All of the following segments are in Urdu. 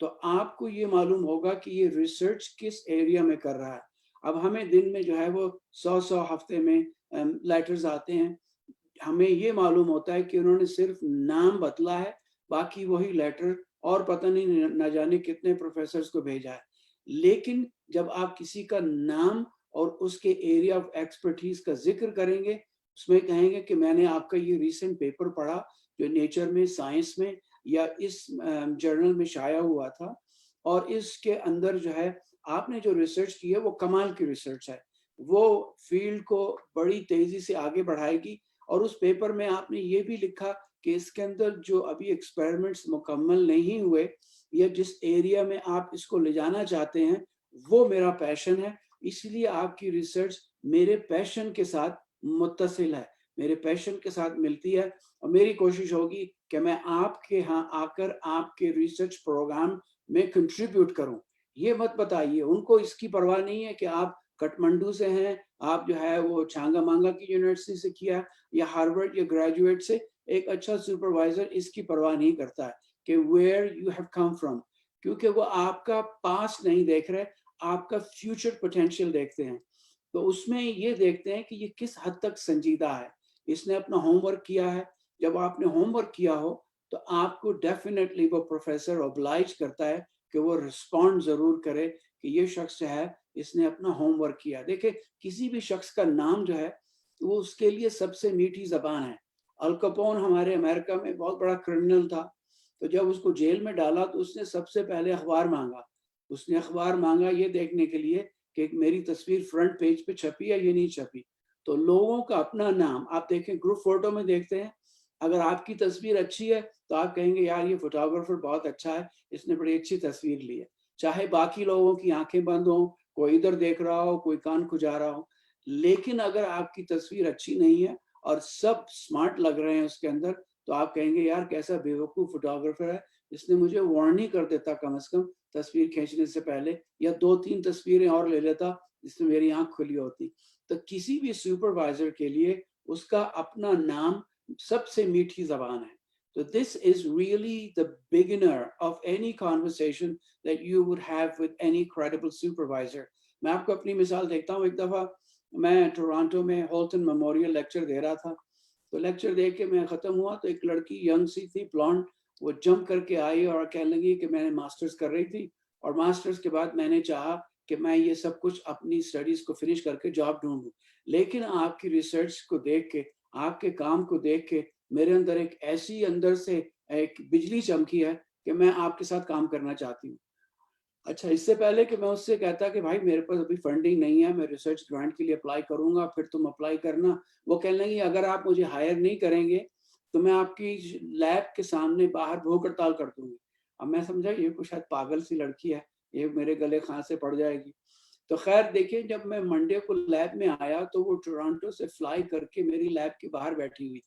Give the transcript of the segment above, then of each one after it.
تو آپ کو یہ معلوم ہوگا کہ یہ ریسرچ کس ایریا میں کر رہا ہے. اب ہمیں دن میں جو ہے وہ 100 ہفتے میں لیٹرز آتے ہیں, ہمیں یہ معلوم ہوتا ہے کہ انہوں نے صرف نام بدلا ہے, باقی وہی لیٹر اور پتہ نہیں نہ جانے کتنے پروفیسرز کو بھیجا ہے. لیکن جب آپ کسی کا نام اور اس کے ایریا آف ایکسپرٹیز کا ذکر کریں گے, اس میں کہیں گے کہ میں نے آپ کا یہ ریسنٹ پیپر پڑھا جو نیچر میں, سائنس میں یا اس جرنل میں شائع ہوا تھا, اور اس کے اندر جو ہے آپ نے جو ریسرچ کی ہے وہ کمال کی ریسرچ ہے, وہ فیلڈ کو بڑی تیزی سے آگے بڑھائے گی. اور اس پیپر میں آپ نے یہ بھی لکھا کہ اس کے اندر جو ابھی ایکسپیریمنٹس مکمل نہیں ہوئے یا جس ایریا میں آپ اس کو لے جانا چاہتے ہیں وہ میرا پیشن ہے, اس لیے آپ کی ریسرچ میرے پیشن کے ساتھ متصل ہے, میرے پیشن کے ساتھ ملتی ہے, اور میری کوشش ہوگی کہ میں آپ کے ہاں آ کر آپ کے ریسرچ پروگرام میں کنٹریبیوٹ کروں. یہ مت بتائیے, ان کو اس کی پرواہ نہیں ہے کہ آپ کٹمنڈو سے ہیں, آپ جو ہے وہ چھانگا مانگا کی یونیورسٹی سے کیا یا ہارورڈ یا گریجویٹ سے. ایک اچھا سپروائزر اس کی پرواہ نہیں کرتا ہے کہ where you have come from, کیونکہ وہ آپ کا پاسٹ نہیں دیکھ رہے, آپ کا فیوچر پوٹینشیل دیکھتے ہیں. تو اس میں یہ دیکھتے ہیں کہ یہ کس حد تک سنجیدہ ہے, اس نے اپنا ہوم ورک کیا ہے. جب آپ نے ہوم ورک کیا ہو تو آپ کو ڈیفینیٹلی وہ پروفیسر اوبلائج کرتا ہے کہ وہ رسپونڈ ضرور کرے کہ یہ شخص جو ہے اس نے اپنا ہوم ورک کیا. دیکھیں کسی بھی شخص کا نام جو ہے وہ اس کے لیے سب سے میٹھی زبان ہے. الکپون ہمارے امریکہ میں بہت بڑا کرمنل تھا, تو جب اس کو جیل میں ڈالا تو اس نے سب سے پہلے اخبار مانگا. اس نے اخبار مانگا یہ دیکھنے کے لیے کہ میری تصویر فرنٹ پیج پہ چھپی یا یہ نہیں چھپی. تو لوگوں کا اپنا نام آپ دیکھیں, گروپ فوٹو میں دیکھتے ہیں, اگر آپ کی تصویر اچھی ہے تو آپ کہیں گے یار یہ فوٹوگرافر بہت اچھا ہے, اس نے بڑی اچھی تصویر لی ہے. چاہے باقی لوگوں کی آنکھیں بند ہوں, کوئی ادھر دیکھ رہا ہو, کوئی کان کھجا رہا ہو, لیکن اگر آپ کی تصویر اچھی نہیں ہے اور سب سمارٹ لگ رہے ہیں اس کے اندر, تو آپ کہیں گے یار کیسا بیوقوف فوٹوگرافر ہے, اس نے مجھے وارن نہیں کر دیتا کم از کم تصویر کھینچنے سے پہلے, یا 2-3 تصویریں اور لے لیتا جس میں میری آنکھ کھلی ہوتی. تو کسی بھی سپروائزر کے لیے اس کا اپنا نام سب سے میٹھی زبان ہے. So this is really the beginner of any conversation that you would have with any credible supervisor. میں آپ کو اپنی مثال دیکھتا ہوں. ایک دفعہ میں ٹورانٹو میں ہولٹن میموریل لیکچر دے رہا تھا, تو لیکچر دے کے میں ختم ہوا تو ایک لڑکی ینگ سی تھی, بلانڈ, وہ جمپ کر کے آئی اور کہنے لگی کہ میں نے ماسٹرز کر رہی تھی, اور ماسٹرز کے بعد میں نے چاہا کہ میں یہ سب کچھ اپنی اسٹڈیز کو فنش کر کے جاب ڈھونڈوں. لیکن آپ کی ریسرچ کو دیکھ کے, آپ کے کام کو دیکھ کے میرے اندر ایک ایسی اندر سے ایک بجلی چمکی ہے کہ میں آپ کے ساتھ کام کرنا چاہتی ہوں. اچھا, اس سے پہلے کہ میں اس سے کہتا کہ بھائی میرے پاس ابھی فنڈنگ نہیں ہے, میں ریسرچ گرانٹ کے لیے اپلائی کروں گا, پھر تم اپلائی کرنا, وہ کہنے لگی اگر آپ مجھے ہائر نہیں کریں گے تو میں آپ کی لیب کے سامنے باہر بھوک ہڑتال کر دوں گی. اب میں سمجھا یہ کوئی شاید پاگل سی لڑکی ہے, یہ میرے گلے کھانسے پڑ جائے گی. تو خیر دیکھیں, جب میں منڈے کو لیب میں آیا تو وہ ٹورانٹو سے فلائی کر کے میری لیب کے باہر بیٹھی ہوئی.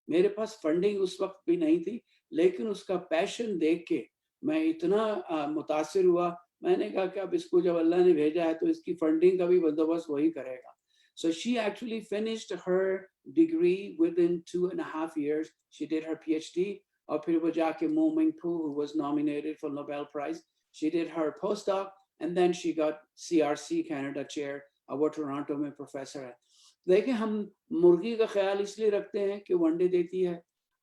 میرے پاس فنڈنگ اس وقت بھی نہیں تھی, لیکن اس کا پیشن دیکھ کے میں اتنا متاثر ہوا. میں نے کہا کہ اب اس کو جب اللہ نے بھیجا ہے تو اس کی فنڈنگ کا بھی بندوبست وہی کرے گا. So she actually finished her degree within 2.5 years. She did her PhD, اور پھر وہ جا کے مو منگ پو, who was nominated for Nobel Prize, she did her postdoc, and then she got CRC Canada chair, اب وہ ٹورانٹو میں پروفیسر ہے. دیکھیں ہم مرغی کا خیال اس لیے رکھتے ہیں کہ وہ انڈے دیتی ہے,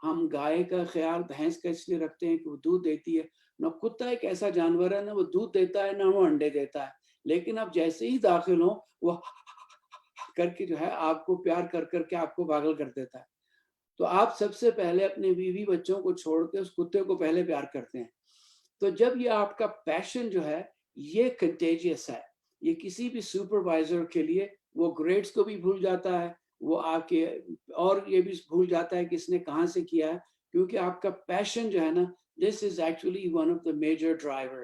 ہم گائے کا خیال بھینس کا اس لیے رکھتے ہیں کہ وہ دودھ دیتی ہے. نہ کتا ایک ایسا جانور ہے, نہ وہ دودھ دیتا ہے نہ وہ انڈے دیتا ہے, لیکن اب جیسے ہی داخل ہوں وہ کر کے جو ہے آپ کو پیار کر کر کے آپ کو پاگل کر دیتا ہے. تو آپ سب سے پہلے اپنے بیوی بچوں کو چھوڑ کے اس کتے کو پہلے پیار کرتے ہیں. تو جب یہ آپ کا پیشن جو ہے یہ کنٹیجیس ہے, یہ کسی بھی سپروائزر کے لیے وہ گریڈز کو بھی بھول جاتا ہے, وہ آپ کے اور یہ بھی بھول جاتا ہے کہ اس نے کہاں سے کیا ہے, کیونکہ آپ کا پیشن جو ہے نا, this is actually one of the major driver.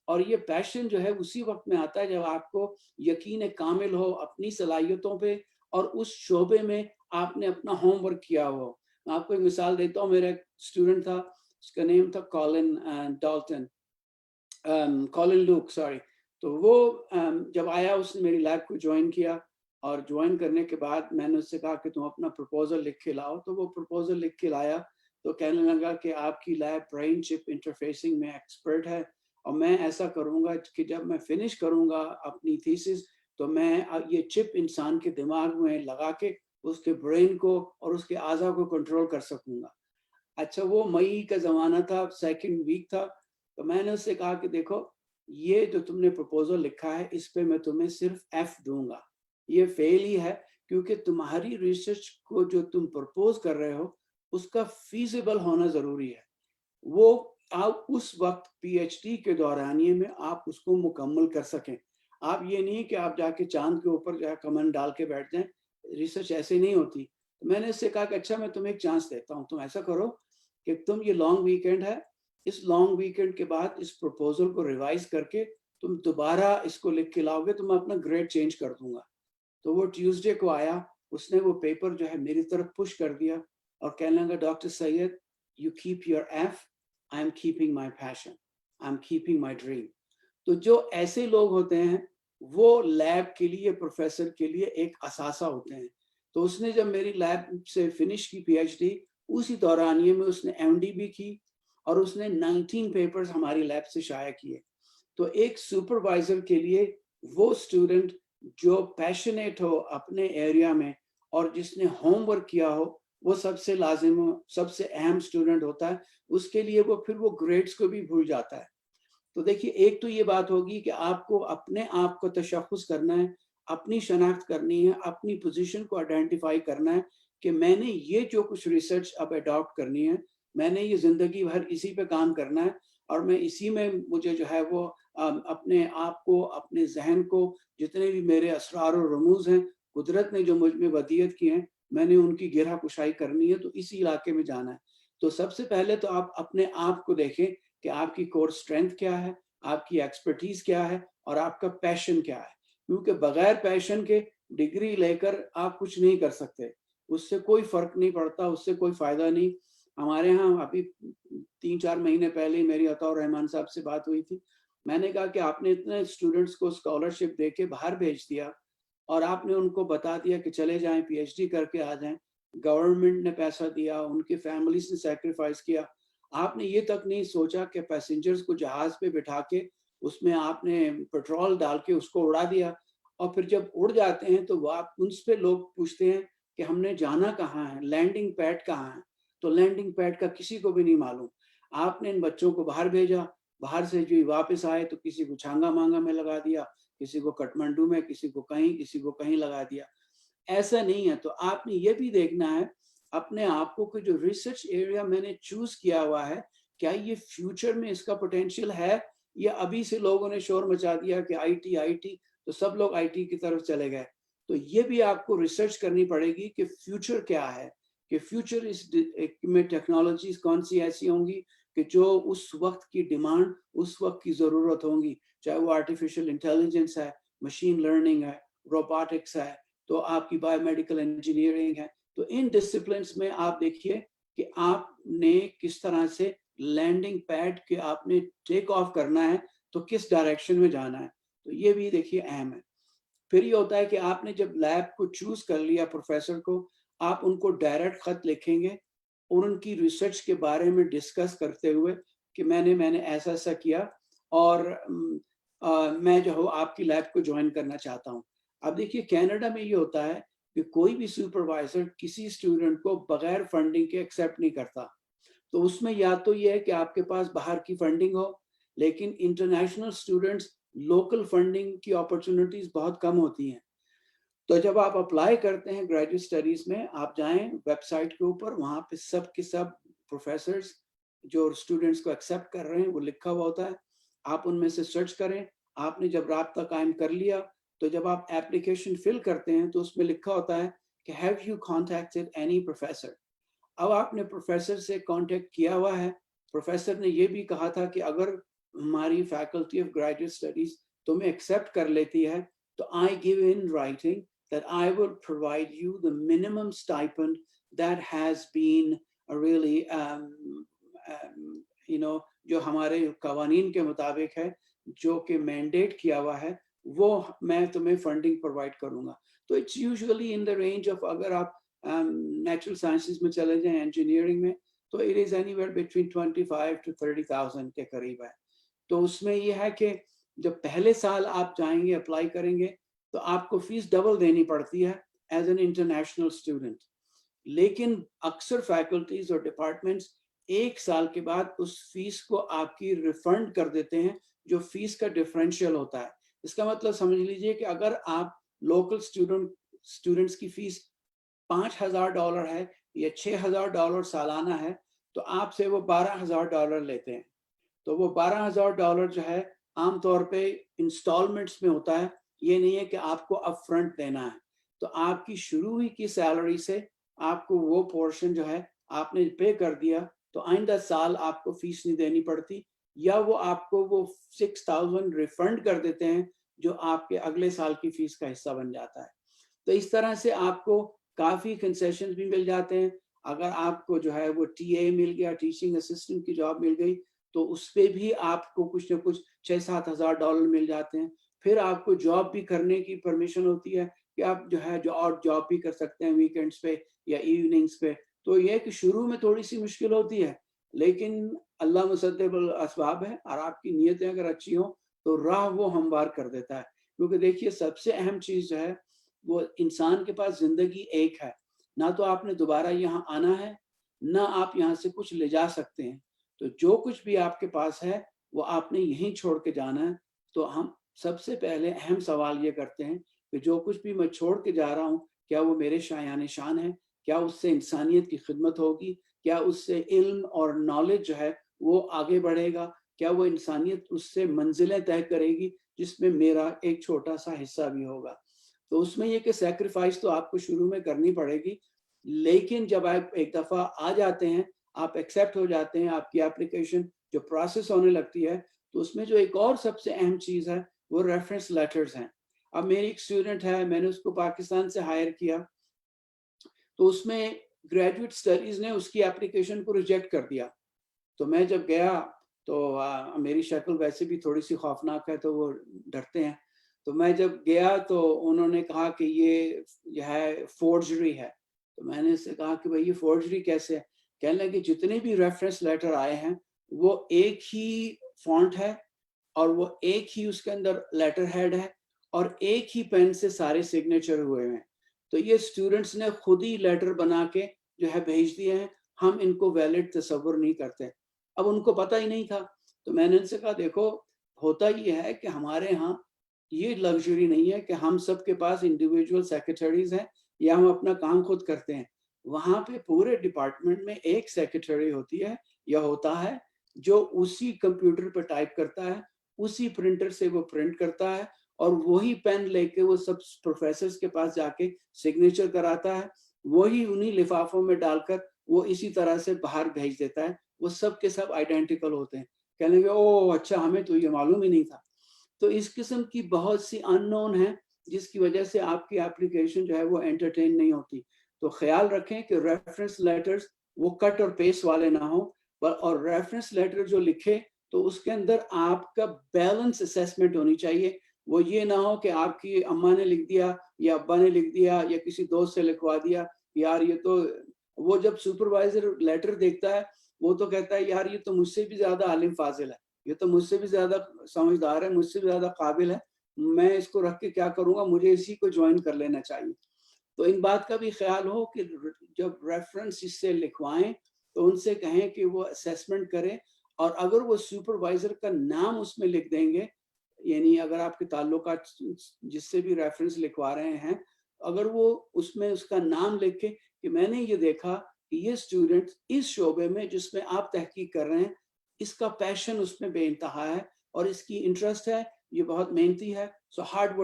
اور یہ پیشن جو ہے اسی وقت میں آتا ہے جب آپ کو یقین کامل ہو اپنی صلاحیتوں پہ, اور اس شعبے میں آپ نے اپنا ہوم ورک کیا ہو. میں آپ کو ایک مثال دیتا ہوں. میرا ایک اسٹوڈنٹ تھا, اس کا نیم تھا کالن ڈالٹن, کالن لوک سوری. تو وہ جب آیا اس نے میری لیب کو جوائن کیا, اور جوائن کرنے کے بعد میں نے اس سے کہا کہ تم اپنا پروپوزل لکھ کے لاؤ. تو وہ پروپوزل لکھ کے لایا, تو کہنے لگا کہ آپ کی لیب برین چپ انٹرفیسنگ میں ایکسپرٹ ہے, اور میں ایسا کروں گا کہ جب میں فنش کروں گا اپنی تھیسس تو میں یہ چپ انسان کے دماغ میں لگا کے اس کے برین کو اور اس کے اعضاء کو کنٹرول کر سکوں گا. اچھا وہ مئی کا زمانہ تھا, سیکنڈ ویک تھا, تو میں نے اس سے کہا کہ دیکھو یہ جو تم نے پروپوزل لکھا ہے اس پہ میں تمہیں صرف ایف دوں گا, یہ فیل ہی ہے, کیونکہ تمہاری ریسرچ کو جو تم پرپوز کر رہے ہو اس کا فیزیبل ہونا ضروری ہے. وہ آپ اس وقت پی ایچ ڈی کے دورانیے میں آپ اس کو مکمل کر سکیں. آپ یہ نہیں کہ آپ جا کے چاند کے اوپر جا کمنٹ ڈال کے بیٹھ جائیں, ریسرچ ایسے نہیں ہوتی. میں نے اس سے کہا کہ اچھا میں تمہیں ایک چانس دیتا ہوں, تم ایسا کرو کہ تم یہ لانگ ویکینڈ ہے, اس لانگ ویکینڈ کے بعد اس پروپوزل کو ریوائز کر کے تم دوبارہ اس کو لکھ کے لاؤ گے تو میں اپنا گریڈ چینج کر دوں گا. تو وہ ٹیوزڈے کو آیا, اس نے وہ پیپر جو ہے میری طرف پش کر دیا اور کہنے لگا doctor Syed you keep your F, I am keeping my passion, I am keeping my dream. تو جو ایسے لوگ ہوتے ہیں وہ لیب کے لیے, پروفیسر کے لیے ایک اثاثہ ہوتے ہیں. تو اس نے جب میری لیب سے فنش کی پی ایچ ڈی, اسی دورانیے میں اس نے ایم ڈی بھی کی اور اس نے 19 پیپرز ہماری لیب سے شائع کیے. تو ایک سپروائزر کے لیے وہ اسٹوڈنٹ جو پیشنیٹ ہو اپنے ایریا میں اور جس نے ہوم ورک کیا ہو وہ سب سے لازم ہو, سب سے اہم اسٹوڈنٹ ہوتا ہے. اس کے لیے وہ پھر وہ گریڈز کو بھی بھول جاتا ہے. تو دیکھیے ایک تو یہ بات ہوگی کہ آپ کو اپنے آپ کو تشخص کرنا ہے, اپنی شناخت کرنی ہے, اپنی پوزیشن کو آئیڈینٹیفائی کرنا ہے کہ میں نے یہ جو کچھ ریسرچ اب اڈاپٹ کرنی ہے, میں نے یہ زندگی بھر اسی پہ کام کرنا ہے اور میں اسی میں مجھے جو ہے وہ اپنے آپ کو, اپنے ذہن کو, جتنے بھی میرے اسرار و رموز ہیں قدرت نے جو مجھ میں ودیعت کی ہیں, میں نے ان کی گرہ کشائی کرنی ہے, تو اسی علاقے میں جانا ہے. تو سب سے پہلے تو آپ اپنے آپ کو دیکھیں کہ آپ کی کور اسٹرینتھ کیا ہے, آپ کی ایکسپرٹیز کیا ہے اور آپ کا پیشن کیا ہے. کیونکہ بغیر پیشن کے ڈگری لے کر آپ کچھ نہیں کر سکتے, اس سے کوئی فرق نہیں پڑتا, اس سے کوئی فائدہ نہیں. ہمارے ہاں ابھی 3-4 مہینے پہلے میری عطاء الرحمان صاحب سے بات ہوئی تھی. میں نے کہا کہ آپ نے اتنے اسٹوڈنٹس کو اسکالرشپ دے کے باہر بھیج دیا اور آپ نے ان کو بتا دیا کہ چلے جائیں پی ایچ ڈی کر کے آ جائیں. گورنمنٹ نے پیسہ دیا, ان کے فیملیز نے سیکریفائس کیا. آپ نے یہ تک نہیں سوچا کہ پیسنجرز کو جہاز پہ بٹھا کے اس میں آپ نے پیٹرول ڈال کے اس کو اڑا دیا, اور پھر جب اڑ جاتے ہیں تو وہ ان سے لوگ پوچھتے ہیں کہ ہم نے جانا کہاں ہے, لینڈنگ پیڈ کہاں ہے. تو لینڈنگ پیڈ کا کسی کو بھی نہیں معلوم. آپ نے ان بچوں کو باہر بھیجا, باہر سے جو واپس آئے تو کسی کو چھانگا مانگا میں لگا دیا, کسی کو کٹمنڈو میں, کسی کو کہیں لگا دیا. ایسا نہیں ہے. تو آپ نے یہ بھی دیکھنا ہے اپنے آپ کو کہ جو ریسرچ ایریا میں نے چوز کیا ہوا ہے, کیا یہ فیوچر میں اس کا پوٹینشیل ہے, یا ابھی سے لوگوں نے شور مچا دیا کہ آئی ٹی تو سب لوگ آئی ٹی کی طرف چلے گئے. تو یہ بھی آپ کو ریسرچ کرنی پڑے گی کہ فیوچر کیا ہے, کہ فیوچر میں ٹیکنالوجیز کون سی ایسی ہوں گی کہ جو اس وقت کی ڈیمانڈ, اس وقت کی ضرورت ہوں گی, چاہے وہ آرٹیفیشل انٹیلیجنس ہے, مشین لرننگ ہے, روبوٹکس ہے, تو آپ کی بایو میڈیکل انجینئرنگ ہے. تو ان ڈسپلنس میں آپ دیکھیے کہ آپ نے کس طرح سے لینڈنگ پیڈ کے آپ نے ٹیک آف کرنا ہے, تو کس ڈائریکشن میں جانا ہے. تو یہ بھی دیکھیے اہم ہے. پھر یہ ہوتا ہے کہ آپ نے جب لیب کو چوز کر لیا پروفیسر کو, آپ ان کو ڈائریکٹ خط لکھیں گے اور ان کی ریسرچ کے بارے میں ڈسکس کرتے ہوئے کہ میں نے ایسا ایسا کیا اور میں جو ہوں آپ کی لیب کو جوائن کرنا چاہتا ہوں. اب دیکھیے کینیڈا میں یہ ہوتا ہے کہ کوئی بھی سپروائزر کسی اسٹوڈنٹ کو بغیر فنڈنگ کے ایکسیپٹ نہیں کرتا. تو اس میں یا تو یہ ہے کہ آپ کے پاس باہر کی فنڈنگ ہو, لیکن انٹرنیشنل اسٹوڈنٹس لوکل فنڈنگ کی اپرچونٹیز بہت کم ہوتی ہیں. تو جب آپ اپلائی کرتے ہیں گریجویٹ اسٹڈیز میں, آپ جائیں ویب سائٹ کے اوپر, وہاں پہ سب کے سب پروفیسرز جو اسٹوڈنٹس کو ایکسیپٹ کر رہے ہیں وہ لکھا ہوا ہوتا ہے. آپ ان میں سے سرچ کریں. آپ نے جب رابطہ قائم کر لیا تو جب آپ ایپلیکیشن فل کرتے ہیں تو اس میں لکھا ہوتا ہے کہ have you contacted any professor. اب آپ نے پروفیسر سے کانٹیکٹ کیا ہوا ہے. پروفیسر نے یہ بھی کہا تھا کہ اگر ہماری فیکلٹی آف گریجویٹ اسٹڈیز تمہیں ایکسیپٹ کر لیتی ہے تو I give in writing that I will provide you the minimum stipend that has been really جو ہمارے قوانین کے مطابق ہے, جو کہ مینڈیٹ کیا ہوا ہے, وہ میں تمہیں فنڈنگ پرووائڈ کروں گا. تو it's usually in the range of, اگر آپ نیچرل سائنسز میں چلے جائیں, انجینئرنگ میں, تو it is any where between 25,000 to 30,000 کے قریب ہے. تو اس میں یہ ہے کہ جب پہلے سال آپ جائیں گے اپلائی کریں گے تو آپ کو فیس ڈبل دینی پڑتی ہے ایز این انٹرنیشنل اسٹوڈنٹ. لیکن اکثر فیکلٹیز اور ڈپارٹمنٹس ایک سال کے بعد اس فیس کو آپ کی ریفنڈ کر دیتے ہیں جو فیس کا ڈفرینشیل ہوتا ہے. اس کا مطلب سمجھ لیجئے کہ اگر آپ لوکل اسٹوڈنٹس کی فیس $5,000 ہے یا $6,000 سالانہ ہے تو آپ سے وہ $12,000 لیتے ہیں. تو وہ $12,000 جو ہے عام طور پہ انسٹالمنٹس میں ہوتا ہے, یہ نہیں ہے کہ آپ کو اپ فرنٹ دینا ہے. تو آپ کی شروع ہی کی سیلری سے آپ کو وہ پورشن جو ہے آپ نے پے کر دیا تو آئندہ سال آپ کو فیس نہیں دینی پڑتی, یا وہ آپ کو وہ 6,000 ریفنڈ کر دیتے ہیں جو آپ کے اگلے سال کی فیس کا حصہ بن جاتا ہے. تو اس طرح سے آپ کو کافی کنسیشن بھی مل جاتے ہیں. اگر آپ کو جو ہے وہ ٹی اے مل گیا, ٹیچنگ اسسٹنٹ کی جاب مل گئی, تو اس پہ بھی آپ کو کچھ نہ کچھ $6,000-7,000 مل جاتے ہیں. پھر آپ کو جاب بھی کرنے کی پرمیشن ہوتی ہے کہ آپ جو ہے جو اور جاب بھی کر سکتے ہیں ویکینڈز پہ یا ایوننگز پہ. تو یہ کہ شروع میں تھوڑی سی مشکل ہوتی ہے, لیکن اللہ مسبب الاسباب ہے, اور آپ کی نیتیں اگر اچھی ہوں تو راہ وہ ہموار کر دیتا ہے. کیونکہ دیکھیے سب سے اہم چیز جو ہے وہ انسان کے پاس زندگی ایک ہے, نہ تو آپ نے دوبارہ یہاں آنا ہے, نہ آپ یہاں سے کچھ لے جا سکتے ہیں. تو جو کچھ بھی آپ کے پاس ہے وہ آپ نے یہیں چھوڑ کے جانا ہے. تو ہم سب سے پہلے اہم سوال یہ کرتے ہیں کہ جو کچھ بھی میں چھوڑ کے جا رہا ہوں کیا وہ میرے شایان شان ہے, کیا اس سے انسانیت کی خدمت ہوگی, کیا اس سے علم اور نالج جو ہے وہ آگے بڑھے گا, کیا وہ انسانیت اس سے منزلیں طے کرے گی جس میں میرا ایک چھوٹا سا حصہ بھی ہوگا. تو اس میں یہ کہ سیکریفائس تو آپ کو شروع میں کرنی پڑے گی, لیکن جب آپ ایک دفعہ آ جاتے ہیں, آپ ایکسیپٹ ہو جاتے ہیں, آپ کی اپلیکیشن جو پروسیس ہونے لگتی ہے, تو اس میں جو ایک اور سب سے اہم چیز ہے وہ ریفرنس لیٹرز ہیں. اب میری ایک اسٹوڈنٹ ہے, میں نے اس کو پاکستان سے ہائر کیا, تو اس میں گریجویٹ اسٹڈیز نے اس کی اپلیکیشن کو ریجیکٹ کر دیا. تو میں جب گیا تو میری شکل ویسے بھی تھوڑی سی خوفناک ہے تو وہ ڈرتے ہیں. تو میں جب گیا تو انہوں نے کہا کہ یہ ہے فورجری ہے. تو میں نے اس سے کہا کہ بھائی یہ فورجری کیسے ہے؟ کہنے لگے جتنے بھی ریفرنس لیٹر آئے ہیں وہ ایک ہی فونٹ ہے, اور وہ ایک ہی اس کے اندر لیٹر ہیڈ ہے, اور ایک ہی پین سے سارے سگنیچر ہوئے ہیں. تو یہ اسٹوڈنٹس نے خود ہی لیٹر بنا کے جو ہے بھیج دیے ہیں, ہم ان کو ویلڈ تصور نہیں کرتے. اب ان کو پتہ ہی نہیں تھا. تو میں نے ان سے کہا دیکھو ہوتا یہ ہے کہ ہمارے ہاں یہ لگژری نہیں ہے کہ ہم سب کے پاس انڈیویجول سیکرٹریز ہیں یا ہم اپنا کام خود کرتے ہیں. وہاں پہ پورے ڈپارٹمنٹ میں ایک سیکرٹری ہوتی ہے یا ہوتا ہے جو اسی کمپیوٹر پہ ٹائپ کرتا ہے, اسی پرنٹر سے وہ پرنٹ کرتا ہے, اور وہی پین لے کے وہ سب پروفیسرز کے پاس جا کے سگنیچر کراتا ہے, وہی انہی لفافوں میں ڈال کر وہ اسی طرح سے باہر بھیج دیتا ہے. وہ سب کے سب آئیڈینٹیکل ہوتے ہیں. کہنے گے او اچھا ہمیں تو یہ معلوم ہی نہیں تھا. تو اس قسم کی بہت سی ان نون ہیں جس کی وجہ سے آپ کی اپلیکیشن جو ہے وہ انٹرٹین نہیں ہوتی. تو خیال رکھیں کہ ریفرنس لیٹرز وہ کٹ اور پیسٹ والے نہ ہوں, اور ریفرنس لیٹر جو لکھے تو اس کے اندر آپ کا بیلنس اسیسمنٹ ہونی چاہیے. وہ یہ نہ ہو کہ آپ کی اماں نے لکھ دیا یا ابا نے لکھ دیا یا کسی دوست سے لکھوا دیا, یار یہ تو, وہ جب سپروائزر لیٹر دیکھتا ہے وہ تو کہتا ہے یار یہ تو مجھ سے بھی زیادہ عالم فاضل ہے, یہ تو مجھ سے بھی زیادہ سمجھدار ہے, مجھ سے بھی زیادہ قابل ہے, میں اس کو رکھ کے کیا کروں گا, مجھے اسی کو جوائن کر لینا چاہیے. تو ان بات کا بھی خیال ہو کہ جب ریفرنس اس سے لکھوائیں تو ان سے کہیں کہ وہ اسیسمنٹ کریں, اور اگر وہ سپروائزر کا نام اس میں لکھ دیں گے, یعنی اگر آپ کے تعلقات جس سے بھی ریفرنس لکھوا رہے ہیں اگر وہ اس میں اس کا نام لکھ کے کہ میں نے یہ دیکھا کہ یہ اسٹوڈنٹ اس شعبے میں جس میں آپ تحقیق کر رہے ہیں اس کا پیشن اس میں بے انتہا ہے اور اس کی انٹرسٹ ہے, یہ بہت محنتی ہے. So hard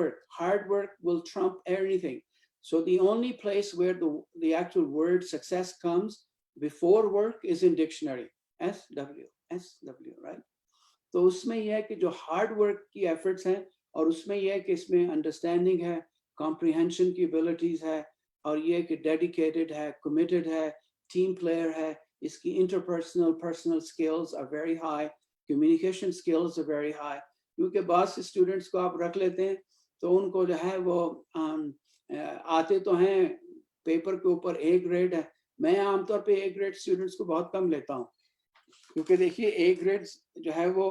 work will trump everything. So the only place where the actual word success comes before work is in dictionary. SW, right? تو اس میں یہ ہے کہ جو ہارڈ ورک کی ایفرٹس ہیں, اور اس میں یہ ہے کہ اس میں انڈرسٹینڈنگ ہے, کمپریہنشن کی ابیلٹیز ہے, اور یہ کہ ڈیڈیکیٹڈ ہے, کمیٹڈ ہے, ٹیم پلیئر ہے, اس کی personal skills are very high, communication skills are very high. کیونکہ بعض اسٹوڈنٹس کو آپ رکھ لیتے ہیں تو ان کو جو ہے وہ آتے تو ہیں پیپر کے اوپر اے گریڈ ہے. میں عام طور پہ اے گریڈ اسٹوڈنٹس کو بہت کم لیتا ہوں, کیونکہ دیکھیے اے گریڈ جو ہے وہ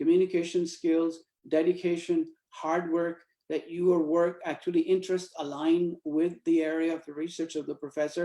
communication skills, dedication, hard work, that your work actually interest align with the area of the research of the professor.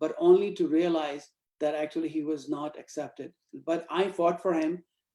but only to realize that actually he was not accepted. But I fought for him,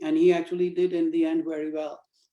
and he actually did in the end very well.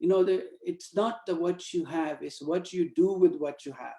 You know, it's not the what you have, it's what you do with what you have.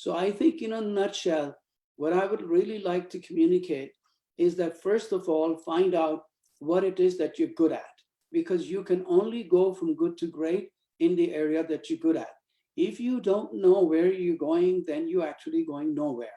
So I think in a nutshell, what I would really like to communicate is that first of all, find out what it is that you're good at, because you can only go from good to great in the area that you're good at. If you don't know where you're going, then you're actually going nowhere.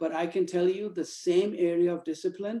But I can tell you the same area of discipline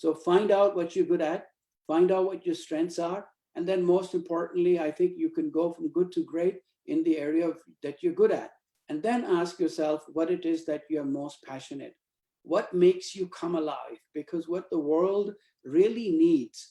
So find out what you're good at, find out what your strengths are, and then most importantly, I think you can go from good to great in the area that you're good at. And then ask yourself what it is that you're most passionate. What makes you come alive? Because what the world really needs,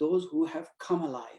those who have come alive,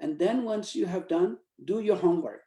And then once you have done, do your homework.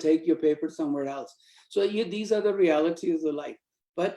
take your paper somewhere else. So these are the realities of life. But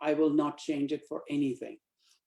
I will not change it for anything.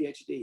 PhD.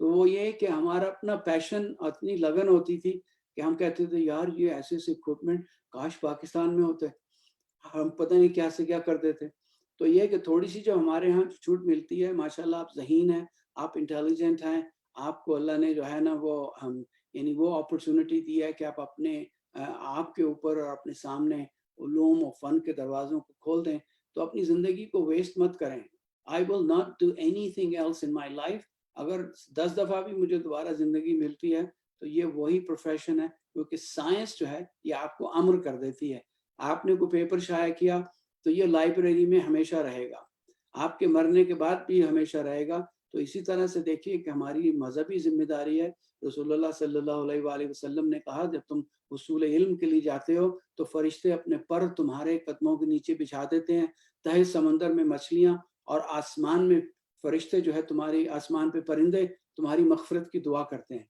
تو وہ یہ کہ ہمارا اپنا پیشن اتنی لگن ہوتی تھی کہ ہم کہتے تھے یار یہ ایسے ایسے اکوپمنٹ کاش پاکستان میں ہوتے, ہم پتہ نہیں کیا سے کیا کرتے تھے. تو یہ کہ تھوڑی سی جو ہمارے ہاں چھوٹ ملتی ہے, ماشاءاللہ آپ ذہین ہیں, آپ انٹیلیجنٹ ہیں, آپ کو اللہ نے جو ہے نا وہ یعنی وہ اپرچونٹی دی ہے کہ آپ اپنے آپ کے اوپر اور اپنے سامنے علوم و فن کے دروازوں کو کھول دیں, تو اپنی زندگی کو ویسٹ مت کریں. I will not do anything else in my life. اگر 10 دفعہ بھی مجھے دوبارہ زندگی ملتی ہے تو یہ وہی پروفیشن ہے, کیونکہ سائنس جو ہے یہ آپ کو امر کر دیتی ہے. آپ نے کوئی پیپر شائع کیا تو یہ لائبریری میں ہمیشہ رہے گا, آپ کے مرنے کے بعد بھی ہمیشہ رہے گا. تو اسی طرح سے دیکھیے کہ ہماری مذہبی ذمہ داری ہے. رسول اللہ صلی اللہ علیہ وآلہ وسلم نے کہا جب تم حصول علم کے لیے جاتے ہو تو فرشتے اپنے پر تمہارے قدموں کے نیچے بچھا دیتے ہیں. تہہ سمندر میں مچھلیاں اور آسمان میں فرشتے جو ہے تمہاری آسمان پہ پرندے تمہاری مغفرت کی دعا کرتے ہیں.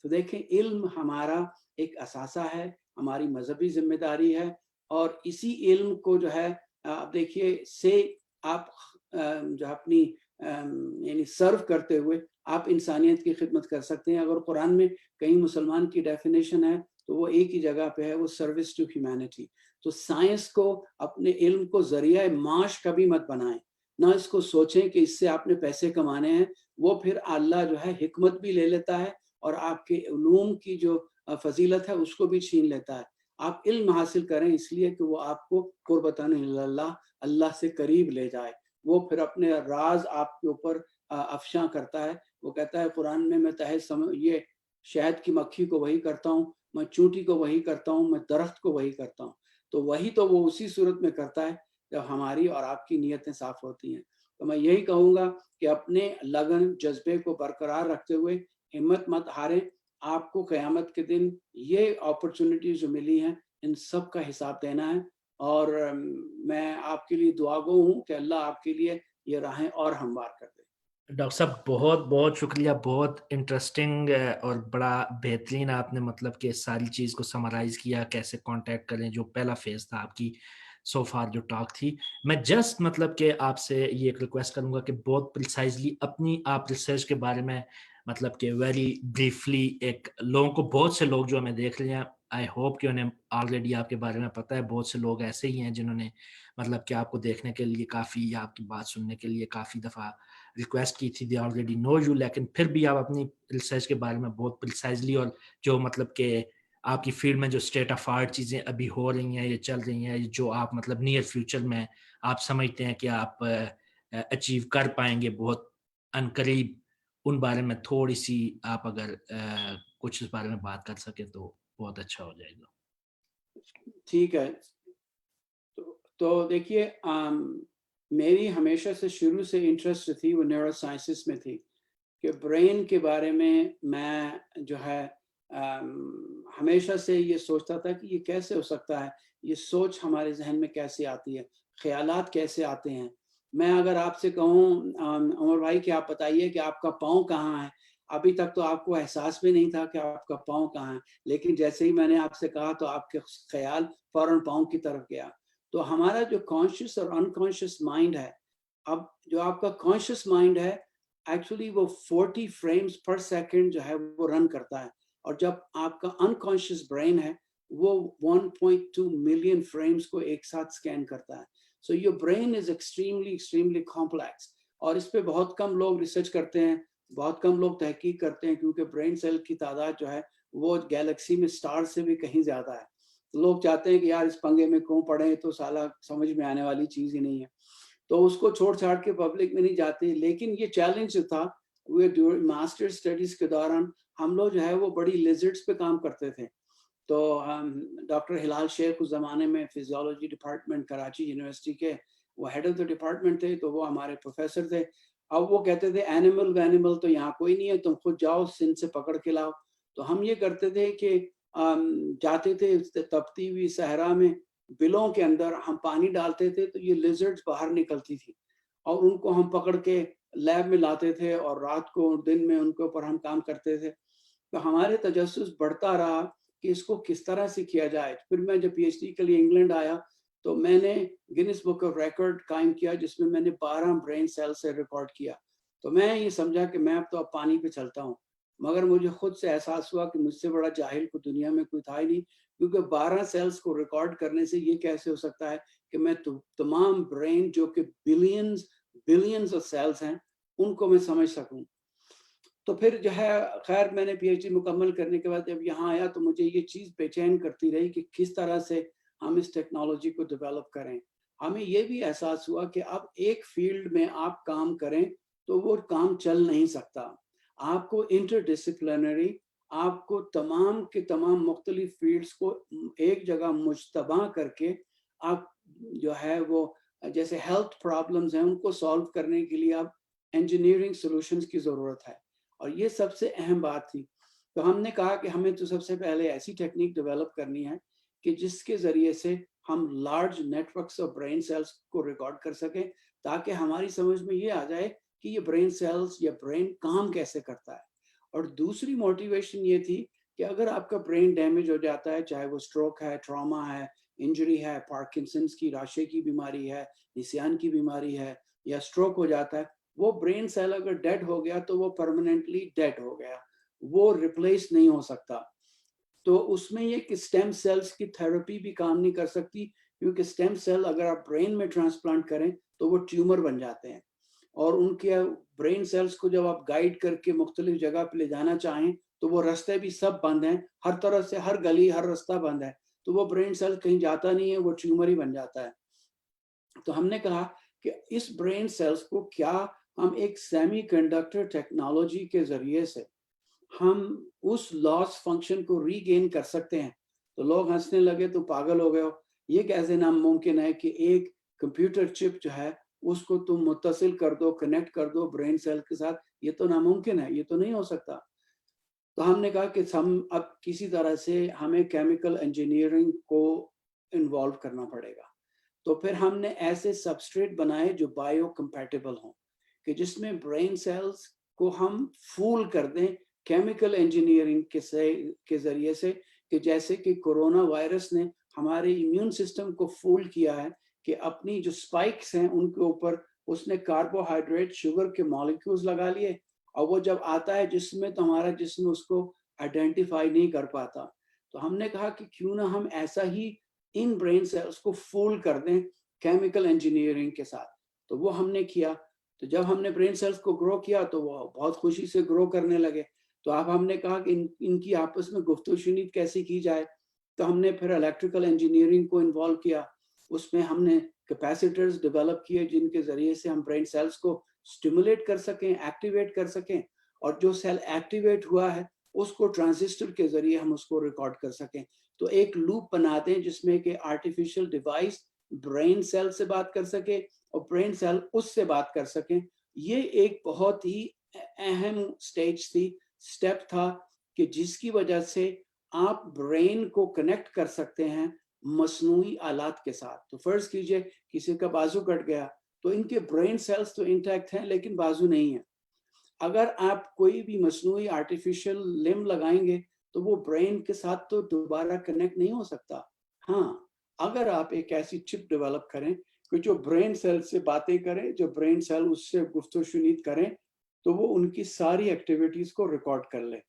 تو دیکھیں علم ہمارا ایک اثاثہ ہے, ہماری مذہبی ذمہ داری ہے, اور اسی علم کو جو ہے آپ دیکھیے سے آپ جو اپنی یعنی سرو کرتے ہوئے آپ انسانیت کی خدمت کر سکتے ہیں. اگر قرآن میں کہیں مسلمان کی ڈیفینیشن ہے تو وہ ایک ہی جگہ پہ ہے, وہ سروس ٹو ہیومینٹی. تو سائنس کو اپنے علم کو ذریعہ معاش کبھی مت بنائیں, نہ اس کو سوچیں کہ اس سے آپ نے پیسے کمانے ہیں. وہ پھر اللہ جو ہے حکمت بھی لے لیتا ہے اور آپ کے علوم کی جو فضیلت ہے اس کو بھی چھین لیتا ہے. آپ علم حاصل کریں اس لیے کہ وہ آپ کو قربتاً اللہ, اللہ سے قریب لے جائے. وہ پھر اپنے راز آپ کے اوپر افشاں کرتا ہے. وہ کہتا ہے قرآن میں میں یہ شہد کی مکھی کو وہی کرتا ہوں, میں چونٹی کو وہی کرتا ہوں, میں درخت کو وہی کرتا ہوں. تو وہی تو وہ اسی صورت میں کرتا ہے جب ہماری اور آپ کی نیتیں صاف ہوتی ہیں. تو میں یہی کہوں گا کہ اپنے لگن جذبے کو برقرار رکھتے ہوئے ہمت مت ہاریں. آپ کو قیامت کے دن یہ اپرچونٹیز جو ملی ہیں ان سب کا حساب دینا ہے. اور میں آپ کے لیے دعا گو ہوں کہ اللہ آپ کے لیے یہ راہیں اور ہموار کر دے. ڈاکٹر صاحب بہت بہت شکریہ, بہت انٹرسٹنگ اور بڑا بہترین آپ نے مطلب کہ ساری چیز کو سمرائز کیا, کیسے کانٹیکٹ کریں, جو پہلا فیز تھا آپ کی سو فار جو ٹاک تھی. میں جسٹ مطلب کہ آپ سے یہ ایک ریکویسٹ کروں گا کہ بہت پریسائزلی اپنی آپ ریسرچ کے بارے میں مطلب کہ ویری بریفلی, ایک لوگوں کو, بہت سے لوگ جو ہمیں دیکھ رہے ہیں, آئی ہوپ کہ انہیں آلریڈی آپ کے بارے میں پتہ ہے, بہت سے لوگ ایسے ہی ہیں جنہوں نے مطلب کہ آپ کو دیکھنے کے لیے کافی, یا آپ کی بات سننے کے لیے کافی دفعہ ریکویسٹ کی تھی, دی آلریڈی نو یو, لیکن پھر بھی آپ اپنی ریسرچ کے بارے میں بہت پریسائزلی, اور جو مطلب کہ آپ کی فیلڈ میں جو اسٹیٹ آف آرٹ چیزیں ابھی ہو رہی ہیں, یہ چل رہی ہیں, جو آپ مطلب نیئر فیوچر میں آپ سمجھتے ہیں کہ آپ اچیو کر پائیں گے بہت عنقریب, ان بارے میں تھوڑی سی آپ اگر کچھ اس بارے میں بات کر سکیں تو بہت اچھا ہو جائے گا. ٹھیک ہے. تو دیکھیے میری ہمیشہ سے شروع سے انٹرسٹ تھی وہ نیورو سائنسز میں تھی, کہ برین کے بارے میں جو ہے ہمیشہ سے یہ سوچتا تھا کہ یہ کیسے ہو سکتا ہے, یہ سوچ ہمارے ذہن میں کیسے آتی ہے, خیالات کیسے آتے ہیں. میں اگر آپ سے کہوں عمر بھائی کہ آپ بتائیے کہ آپ کا پاؤں کہاں ہے, ابھی تک تو آپ کو احساس بھی نہیں تھا کہ آپ کا پاؤں کہاں ہے, لیکن جیسے ہی میں نے آپ سے کہا تو آپ کے خیال فوراً پاؤں کی طرف گیا. تو ہمارا جو کانشیس اور انکانشیس مائنڈ ہے, اب جو آپ کا کانشیس مائنڈ ہے ایکچولی وہ 40 فریمز پر سیکنڈ جو ہے وہ رن کرتا ہے, اور جب آپ کا انکانشیس برین ہے وہ 1.2 ملین فریمز کو ایک ساتھ سکین کرتا ہے. So your brain is extremely complex, اور اس پہ بہت کم لوگ ریسرچ کرتے ہیں, بہت کم لوگ تحقیق کرتے ہیں, کیونکہ برین سیل کی تعداد جو ہے وہ گیلیکسی میں سٹار سے بھی کہیں زیادہ ہے. لوگ چاہتے ہیں کہ یار اس پنگے میں کیوں پڑے, تو سالہ سمجھ میں آنے والی چیز ہی نہیں ہے, تو اس کو چھوڑ چھاڑ کے پبلک میں نہیں جاتے. لیکن یہ چیلنج تھا, وہ ماسٹر اسٹڈیز کے دوران ہم لوگ جو ہے وہ بڑی لیزرڈس پہ کام کرتے تھے. تو ڈاکٹر ہلال شیخ اس زمانے میں فزیولوجی ڈپارٹمنٹ کراچی یونیورسٹی کے وہ ہیڈ آف دا ڈپارٹمنٹ تھے, تو وہ ہمارے پروفیسر تھے. اب وہ کہتے تھے اینیمل تو یہاں کوئی نہیں ہے, تم خود جاؤ سندھ سے پکڑ کے لاؤ. تو ہم یہ کرتے تھے کہ جاتے تھے تپتی ہوئی صحرا میں, بلوں کے اندر ہم پانی ڈالتے تھے تو یہ لیزرڈز باہر نکلتی تھی, اور ان کو ہم پکڑ کے لیب میں لاتے تھے, اور رات کو دن میں ان کے اوپر ہم کام کرتے تھے. تو ہمارے تجسس بڑھتا رہا کہ اس کو کس طرح سے کیا جائے. پھر میں جب پی ایچ ڈی کے لیے انگلینڈ آیا تو میں نے گنیس بک آف ریکارڈ قائم کیا, جس میں نے 12 برین سیل سے ریکارڈ کیا. تو میں یہ سمجھا کہ میں اب پانی پہ چلتا ہوں، مگر مجھے خود سے احساس ہوا کہ مجھ سے بڑا جاہل کو دنیا میں کوئی تھا ہی نہیں، کیونکہ 12 سیلز کو ریکارڈ کرنے سے یہ کیسے ہو سکتا ہے کہ میں تمام برین جو کہ بلینز آف سیلز ہیں ان کو میں سمجھ سکوں۔ تو پھر جو ہے خیر میں نے پی ایچ ڈی مکمل کرنے کے بعد جب یہاں آیا تو مجھے یہ چیز بے چین کرتی رہی کہ کس طرح سے ہم اس ٹیکنالوجی کو ڈیولپ کریں۔ ہمیں یہ بھی احساس ہوا کہ اب ایک فیلڈ میں آپ کام کریں تو وہ کام چل نہیں سکتا، آپ کو انٹر ڈسپلنری، آپ کو تمام کے تمام مختلف فیلڈز کو ایک جگہ مجتمع کر کے آپ جو ہے وہ جیسے ہیلتھ پرابلمز ہیں ان کو سالو کرنے کے لیے اب انجینئرنگ سولوشنز کی ضرورت ہے، اور یہ سب سے اہم بات تھی۔ تو ہم نے کہا کہ ہمیں تو سب سے پہلے ایسی ٹیکنیک ڈیولپ کرنی ہے کہ جس کے ذریعے سے ہم large networks of brain cells کو ریکارڈ کر سکیں، تاکہ ہماری سمجھ میں یہ آ جائے کہ یہ برین سیلز یا برین کام کیسے کرتا ہے۔ اور دوسری موٹیویشن یہ تھی کہ اگر آپ کا برین ڈیمیج ہو جاتا ہے، چاہے وہ اسٹروک ہے، ٹراما ہے، انجری ہے، پارکنسنس کی راشے کی بیماری ہے، نسیان کی بیماری ہے، یا اسٹروک ہو جاتا ہے، وہ برین سیل اگر ڈیڈ ہو گیا تو وہ پرماننٹلی ڈیڈ ہو گیا، وہ ریپلیس نہیں ہو سکتا۔ تو اس میں یہ کہ اسٹیم سیلز کی تھراپی بھی کام نہیں کر سکتی، کیونکہ اسٹیم سیل اگر آپ برین میں ٹرانسپلانٹ کریں تو وہ ٹیومر بن جاتے ہیں، اور ان کے برین سیلز کو جب آپ گائیڈ کر کے مختلف جگہ پہ لے جانا چاہیں تو وہ رستے بھی سب بند ہیں، ہر طرف سے ہر گلی ہر رستہ بند ہے، تو وہ برین سیل کہیں جاتا نہیں ہے، وہ ٹیومر ہی بن جاتا ہے۔ تو ہم نے کہا کہ اس برین سیلز کو کیا ہم ایک سیمی کنڈکٹر ٹیکنالوجی کے ذریعے سے ہم اس لاس فنکشن کو ری گین کر سکتے ہیں۔ تو لوگ ہنسنے لگے، تو پاگل ہو گئے ہو، یہ کیسے ناممکن ہے کہ ایک کمپیوٹر چپ جو ہے اس کو تم متصل کر دو، کنیکٹ کر دو برین سیل کے ساتھ، یہ تو ناممکن ہے، یہ تو نہیں ہو سکتا۔ تو ہم نے کہا کہ ہم اب کسی طرح سے ہمیں کیمیکل انجینئرنگ کو انوالو کرنا پڑے گا۔ تو پھر ہم نے ایسے سبسٹریٹ بنائے جو بائیو کمپیٹیبل ہوں، کہ جس میں برین سیلز کو ہم فول کر دیں کیمیکل انجینئرنگ کے ذریعے سے، کہ جیسے کہ کورونا وائرس نے ہمارے امیون سسٹم کو فول کیا ہے کہ اپنی جو سپائکس ہیں ان کے اوپر اس نے کاربوہائیڈریٹ شوگر کے مالیکیولز لگا لیے، اور وہ جب آتا ہے جسم میں تو ہمارا جسم اس کو آئیڈینٹیفائی نہیں کر پاتا۔ تو ہم نے کہا کہ کیوں نہ ہم ایسا ہی ان برین سیلز کو فول کر دیں کیمیکل انجینئرنگ کے ساتھ۔ تو وہ ہم نے کیا۔ تو جب ہم نے برین سیلز کو گرو کیا تو وہ بہت خوشی سے گرو کرنے لگے۔ تو اب ہم نے کہا کہ ان کی آپس میں گفت و شنید کیسے کی جائے، تو ہم نے پھر الیکٹریکل انجینئرنگ کو انوالو کیا۔ اس میں ہم نے کیپیسیٹرز ڈیولپ کیے جن کے ذریعے سے ہم برین سیلز کو سٹیمولیٹ کر سکیں، ایکٹیویٹ کر سکیں، اور جو سیل ایکٹیویٹ ہوا ہے اس کو ٹرانزسٹر کے ذریعے ہم اس کو ریکارڈ کر سکیں۔ تو ایک لوپ بنا دیں جس میں کہ آرٹیفیشل ڈیوائس برین سیل سے بات کر سکے اور برین سیل اس سے بات کر سکیں۔ یہ ایک بہت ہی اہم سٹیپ تھا کہ جس کی وجہ سے آپ برین کو کنیکٹ کر سکتے ہیں مصنوعی آلات کے ساتھ۔ تو فرض کیجئے کسی کا بازو کٹ گیا تو ان کے برین سیلز تو انٹیکٹ ہیں لیکن بازو نہیں ہے۔ اگر آپ کوئی بھی مصنوعی آرٹیفیشل لمب لگائیں گے تو وہ برین کے ساتھ تو دوبارہ کنیکٹ نہیں ہو سکتا۔ ہاں، اگر آپ ایک ایسی چپ ڈیولپ کریں کہ جو برین سیل سے باتیں کریں، جو برین سیل اس سے گفت و شنید کریں، تو وہ ان کی ساری ایکٹیویٹیز کو ریکارڈ کر لیں۔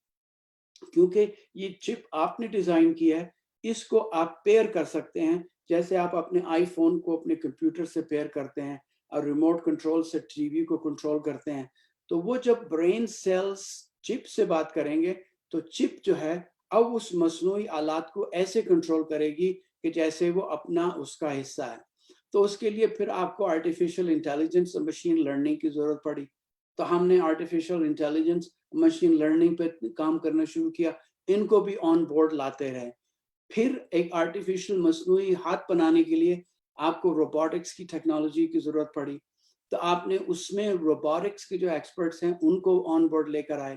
کیونکہ یہ چپ آپ نے ڈیزائن کی ہے، اس کو آپ پیئر کر سکتے ہیں، جیسے آپ اپنے آئی فون کو اپنے کمپیوٹر سے پیئر کرتے ہیں اور ریموٹ کنٹرول سے ٹی وی کو کنٹرول کرتے ہیں۔ تو وہ جب برین سیلز چپ سے بات کریں گے تو چپ جو ہے اب اس مصنوعی آلات کو ایسے کنٹرول کرے گی کہ جیسے وہ اپنا اس کا حصہ ہے۔ تو اس کے لیے پھر آپ کو آرٹیفیشل انٹیلیجنس اور مشین لرننگ کی ضرورت پڑی۔ تو ہم نے آرٹیفیشل انٹیلیجنس مشین لرننگ پہ کام کرنا شروع کیا، ان کو بھی آن بورڈ لاتے رہے۔ پھر ایک آرٹیفیشل مصنوعی ہاتھ بنانے کے لیے آپ کو روبوٹکس کی ٹیکنالوجی کی ضرورت پڑی، تو آپ نے اس میں روبوٹکس کے جو ایکسپرٹس ہیں ان کو آن بورڈ لے کر آئے۔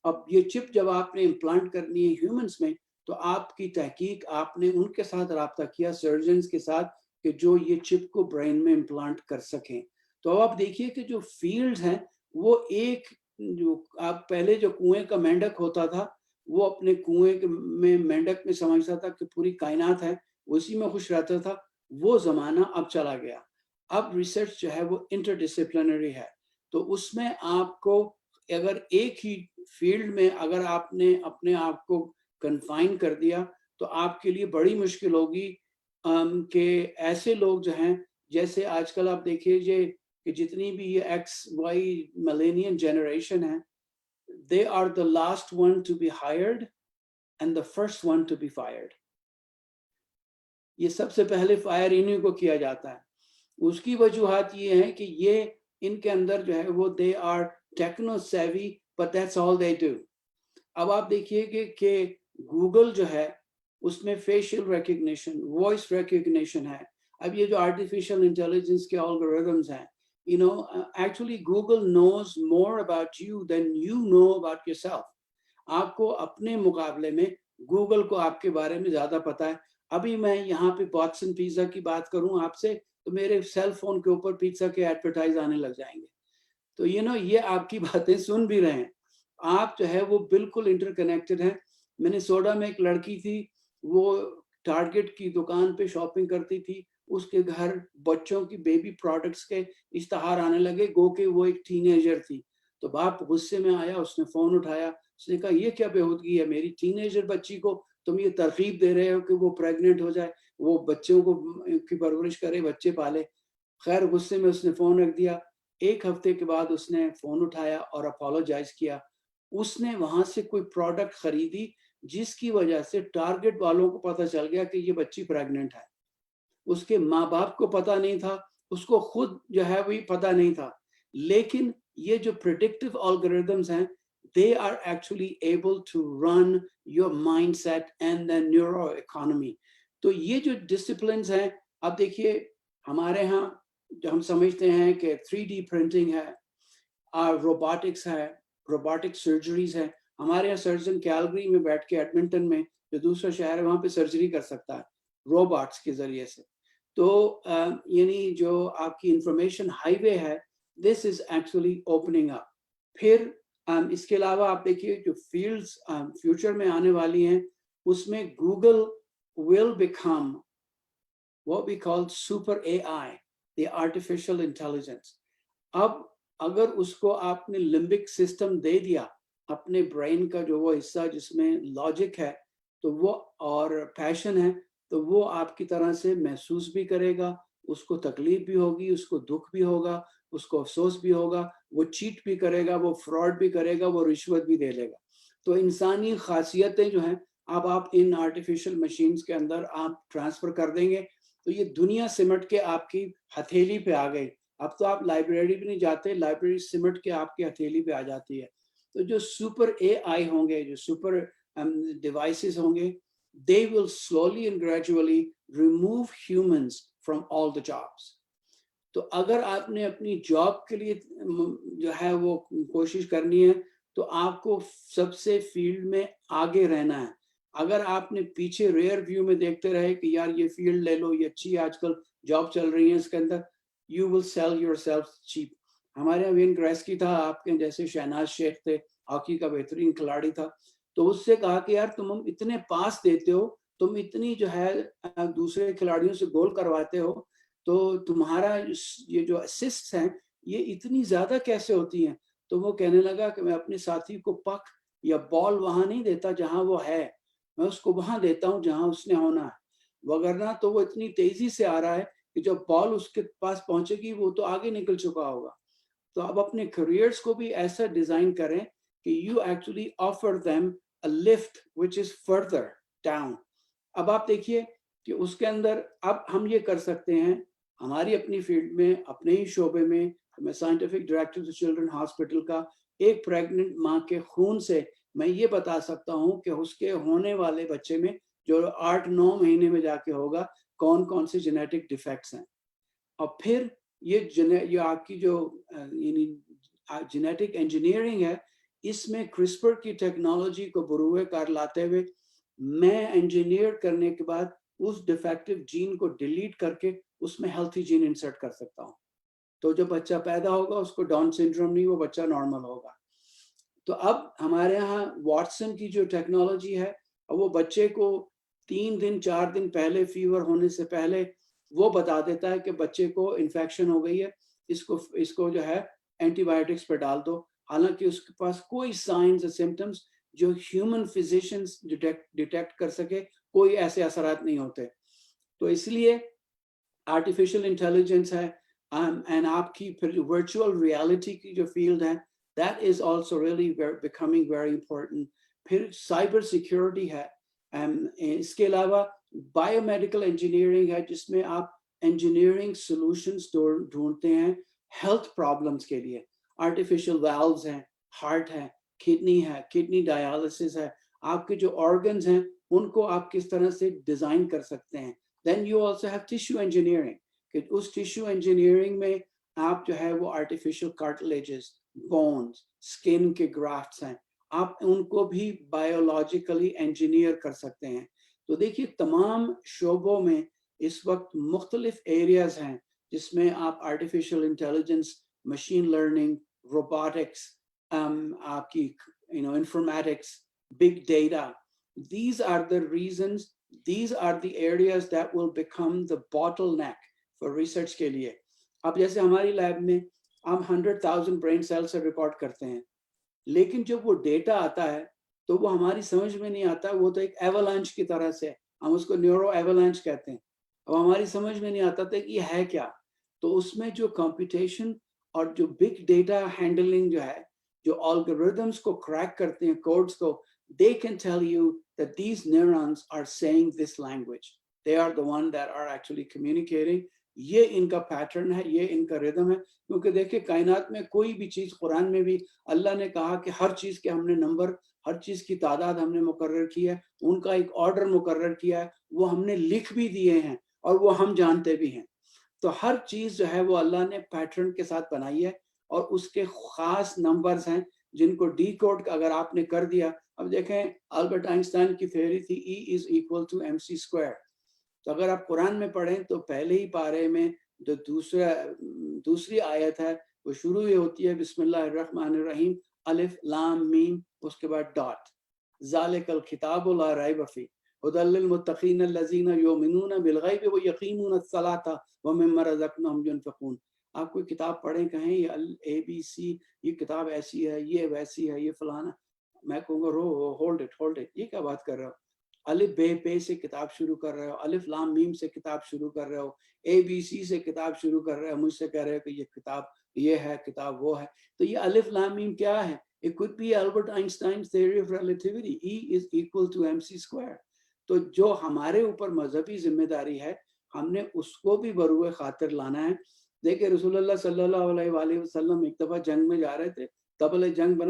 اب یہ چپ جب آپ نے امپلانٹ کرنی ہے ہیومنس میں تو آپ کی تحقیق، آپ نے ان کے ساتھ رابطہ کیا، سرجنز کے ساتھ، کہ جو یہ چپ کو برین میں امپلانٹ کر سکیں۔ تو اب آپ دیکھیے کہ جو فیلڈز ہیں وہ ایک، جو آپ پہلے جو کنویں کا مینڈک ہوتا تھا وہ اپنے کنویں میں مینڈک میں سمجھتا تھا کہ پوری کائنات ہے، اسی میں خوش رہتا تھا، وہ زمانہ اب چلا گیا۔ اب ریسرچ جو ہے وہ انٹر ڈسپلنری ہے۔ تو اس میں آپ کو اگر ایک ہی فیلڈ میں اگر آپ نے اپنے آپ کو کنفائن کر دیا تو آپ کے لیے بڑی مشکل ہوگی کہ ایسے لوگ جو ہیں جیسے آج کل آپ دیکھیے کہ جتنی بھی یہ ایکس وائی ملینین جنریشن ہے they are the last one to be hired and the first one to be fired. یہ سب سے پہلے فائر انہی کو کیا جاتا ہے. اس کی وجوہات یہ ہیں کہ یہ ان کے اندر جو ہے وہ they are techno savvy but that's all they do. اب آپ دیکھیے کہ گوگل جو ہے اس میں فیشیل ریکگنیشن وائس ریکگنیشن ہے. اب یہ جو آرٹیفیشل انٹیلیجنس کے الگوریدمز ہیں actually Google knows more about you than you know about yourself. آپ کو اپنے مقابلے میں گوگل کو آپ کے بارے میں زیادہ پتا ہے. ابھی میں یہاں پہ باٹسن پیزا کی بات کروں آپ سے تو میرے سیل فون کے اوپر پیزا کے ایڈورٹائز آنے لگ جائیں گے. تو یہ آپ کی باتیں سن بھی رہے ہیں. آپ جو ہے وہ بالکل انٹر کنیکٹڈ ہیں. منیسوٹا میں ایک لڑکی تھی, وہ ٹارگیٹ کی دکان پہ شاپنگ کرتی تھی. اس کے گھر بچوں کی بیبی پروڈکٹس کے اشتہار آنے لگے گو کہ وہ ایک ٹین ایجر تھی. تو باپ غصے میں آیا, اس نے فون اٹھایا, اس نے کہا یہ کیا بےہودگی ہے, میری ٹین ایجر بچی کو تم یہ ترغیب دے رہے ہو کہ وہ پریگننٹ ہو جائے, وہ بچوں کو کی پرورش کرے, بچے پالے. خیر غصے میں اس نے فون رکھ دیا. ایک ہفتے کے بعد اس نے فون اٹھایا اور اپولوجائز کیا. اس نے وہاں سے کوئی پروڈکٹ خریدی جس کی وجہ سے ٹارگیٹ والوں کو پتہ چل گیا کہ یہ بچی پریگننٹ ہے. اس کے ماں باپ کو پتہ نہیں تھا, اس کو خود جو ہے وہی پتہ نہیں تھا. لیکن یہ جو پریڈکٹیو الگوریدمز ہیں they are actually able to run your mindset and the neuro economy. تو یہ جو ڈسپلنز ہیں, اب دیکھیے ہمارے ہاں جو ہم سمجھتے ہیں کہ 3D پرنٹنگ ہے, روبوٹکس ہے, روبوٹک سرجریز ہے. ہمارے یہاں سرجن کیلگری میں بیٹھ کے ایڈمنٹن میں جو دوسرا شہر ہے وہاں پہ سرجری کر سکتا ہے روبوٹس کے ذریعے سے. تو یعنی جو آپ کی انفارمیشن ہائی وے ہے, دس از ایکچولی اوپننگ اپ. پھر اس کے علاوہ آپ دیکھیے جو فیلڈز فیوچر میں آنے والی ہیں اس میں Google will become what we call super AI, the artificial intelligence. اب اگر اس کو آپ نے لمبک سسٹم دے دیا, اپنے برین کا جو وہ حصہ جس میں لاجک ہے تو وہ اور پیشن ہے, تو وہ آپ کی طرح سے محسوس بھی کرے گا, اس کو تکلیف بھی ہوگی, اس کو دکھ بھی ہوگا, اس کو افسوس بھی ہوگا, وہ چیٹ بھی کرے گا, وہ فراڈ بھی کرے گا, وہ رشوت بھی دے لے گا. تو انسانی خاصیتیں جو ہیں اب آپ ان آرٹیفیشل مشینز کے اندر آپ ٹرانسفر کر دیں گے تو یہ دنیا سمٹ کے آپ کی ہتھیلی پہ آ گئی. اب تو آپ لائبریری بھی نہیں جاتے, لائبریری سمٹ کے آپ کی ہتھیلی پہ آ جاتی ہے. تو جو سپر اے آئی ہوں گے, جو سپر ڈیوائسز ہوں گے, they will slowly and gradually remove humans from all the jobs. تو اگر آپ نے اپنی جاب کے لیے جو ہے وہ کوشش کرنی ہے تو آپ کو سب سے فیلڈ میں آگے رہنا ہے. اگر آپ نے پیچھے ریئر ویو میں دیکھتے رہے کہ یار یہ فیلڈ لے لو, یہ اچھی آج کل جاب چل رہی ہے اس کے اندر, you will sell yourself cheap. ہمارے یہاں وین گریسکی تھا, آپ کے جیسے شہناز شیخ تھے, ہاکی کا بہترین کھلاڑی تھا, تو اس سے کہا کہ یار تم اتنے پاس دیتے ہو, تم اتنی جو ہے دوسرے کھلاڑیوں سے گول کرواتے ہو, تو تمہارا یہ جو اسسٹ ہیں یہ اتنی زیادہ کیسے ہوتی ہیں؟ تو وہ کہنے لگا کہ میں اپنے ساتھی کو پک یا بال وہاں نہیں دیتا جہاں وہ ہے, میں اس کو وہاں دیتا ہوں جہاں اس نے ہونا ہے, وگرنہ تو وہ اتنی تیزی سے آ رہا ہے کہ جب بال اس کے پاس پہنچے گی وہ تو آگے نکل چکا ہوگا. تو اب اپنے کریئرز کو بھی ایسا ڈیزائن کریں کہ you actually offer them a lift which is further down. اب آپ دیکھیے کہ اس کے اندر اب ہم یہ کر سکتے ہیں ہماری اپنی فیلڈ میں, اپنے ہی شعبے میں. میں سائنٹیفک ڈائریکٹر چلڈرن ہاسپٹل کا, ایک پریگننٹ ماں کے خون سے میں یہ بتا سکتا ہوں کہ اس کے ہونے والے بچے میں جو 8-9 مہینے میں جا کے ہوگا کون کون سے جینیٹک ڈیفیکٹس ہیں. اور پھر یہ آپ کی جو یعنی جینیٹک انجینئرنگ ہے, اس میں کرسپر کی ٹیکنالوجی کو بروئے کار لاتے ہوئے میں انجینئر کرنے کے بعد اس ڈیفیکٹو جین کو ڈیلیٹ کر کے اس میں ہیلتھی جین انسرٹ کر سکتا ہوں. تو جو بچہ پیدا ہوگا اس کو ڈاؤن سنڈروم نہیں, وہ بچہ نارمل ہوگا. تو اب ہمارے ہاں واٹسن کی جو ٹیکنالوجی ہے, وہ بچے کو 3 دن 4 دن پہلے فیور ہونے سے پہلے وہ بتا دیتا ہے کہ بچے کو انفیکشن ہو گئی ہے, اس کو جو ہے اینٹی بایوٹکس پہ ڈال دو, حالانکہ اس کے پاس کوئی سائنس اور سمٹمس جو ہیومن فزیشینس ڈیٹیکٹ کر سکے, کوئی ایسے اثرات نہیں ہوتے. تو اس لیے آرٹیفیشیل انٹیلیجنس ہے, اینڈ آپ کی پھر ورچوئل ریالٹی کی جو فیلڈ ہے, that is also really becoming very important. پھر سائبر سیکیورٹی ہے, اس کے علاوہ بایو میڈیکل انجینئرنگ ہے, جس میں آپ انجینئرنگ سولوشنس ڈھونڈتے ہیں ہیلتھ پرابلمس کے لیے. آرٹیفیشیل ویلوز ہیں, ہارٹ ہے, کڈنی ہے, کڈنی ڈائیالسس ہے, آپ کے جو آرگنز ہیں ان کو آپ کس طرح سے ڈیزائن کر سکتے ہیں. Then you also have tissue engineering, کہ اس ٹیشو انجینئرنگ میں آپ جو ہے وہ آرٹیفیشیل کارٹلیجز, بونز, اسکن کے گرافٹس ہیں, آپ ان کو بھی بایولوجیکلی انجینئر کر سکتے ہیں. تو دیکھیے تمام شعبوں میں اس وقت مختلف ایریاز ہیں جس میں آپ artificial intelligence, machine learning, robotics, آپ کی informatics, big data, these are the reasons, these are the areas that will become the bottleneck for research کے لیے. اب جیسے ہماری لیب میں ہم 100,000 برین سیل سے ریکارڈ کرتے ہیں, لیکن جب وہ ڈیٹا آتا ہے تو وہ ہماری سمجھ میں نہیں آتا, وہ تو ایک ایولانچ کی طرح سے, ہم اس کو نیورو ایولانچ کہتے ہیں. اب ہماری سمجھ میں نہیں آتا تھا کہ یہ ہے کیا. تو اس میں جو کمپیوٹیشن اور جو بگ ڈیٹا ہینڈلنگ جو ہے, جو الگوریدمس کو کریک کرتے ہیں, کوڈز کو, they can tell you that these neurons are saying this language. They are the one that are actually communicating. یہ ان کا پیٹرن ہے, یہ ان کا ردم ہے. کیونکہ دیکھیں کائنات میں کوئی بھی چیز, قرآن میں بھی اللہ نے کہا کہ ہر چیز کے ہم نے نمبر, ہر چیز کی تعداد ہم نے مقرر کی ہے, ان کا ایک آرڈر مقرر کیا ہے, وہ ہم نے لکھ بھی دیے ہیں اور وہ ہم جانتے بھی ہیں. تو ہر چیز جو ہے وہ اللہ نے پیٹرن کے ساتھ بنائی ہے, اور اس کے خاص نمبرز ہیں جن کو ڈی کوڈ اگر آپ نے کر دیا. اب دیکھیں البرٹ آئنسٹائن کی تھیوری تھی E is equal to mc square. تو اگر آپ قرآن میں پڑھیں تو پہلے ہی پارے میں جو دوسری آیت ہے وہ شروع ہی ہوتی ہے بسم اللہ الرحمن الرحیم, الف لام میم, اس کے بعد ڈاٹ, ذالک الکتاب لا ریب فیہ ھدی للمتقین الذین یؤمنون بالغیب ویقیمون الصلاۃ ومما رزقناہم ینفقون. آپ کوئی کتاب پڑھیں, کہیں یہ ABC, یہ کتاب ایسی ہے, یہ ویسی ہے, یہ فلانا, میں کہوں گا ہولڈ اٹ, یہ کیا بات کر رہے ہو. الف بے پے سے کتاب شروع کر رہے ہو, الف لام میم سے کتاب شروع کر رہے ہو, ABC سے کتاب شروع کر رہے ہو, مجھ سے کہہ رہے ہو کہ یہ کتاب یہ ہے, کتاب وہ ہے. تو یہ الف لام میم کیا ہے؟ It could be Albert Einstein's theory of relativity. E is equal to mc square. تو جو ہمارے اوپر مذہبی ذمہ داری ہے, ہم نے اس کو بھی بروئے خاطر لانا ہے. دیکھیں رسول اللہ صلی اللہ علیہ وآلہ وسلم ایک دفعہ جنگ میں جا رہے تھے, طبل جنگ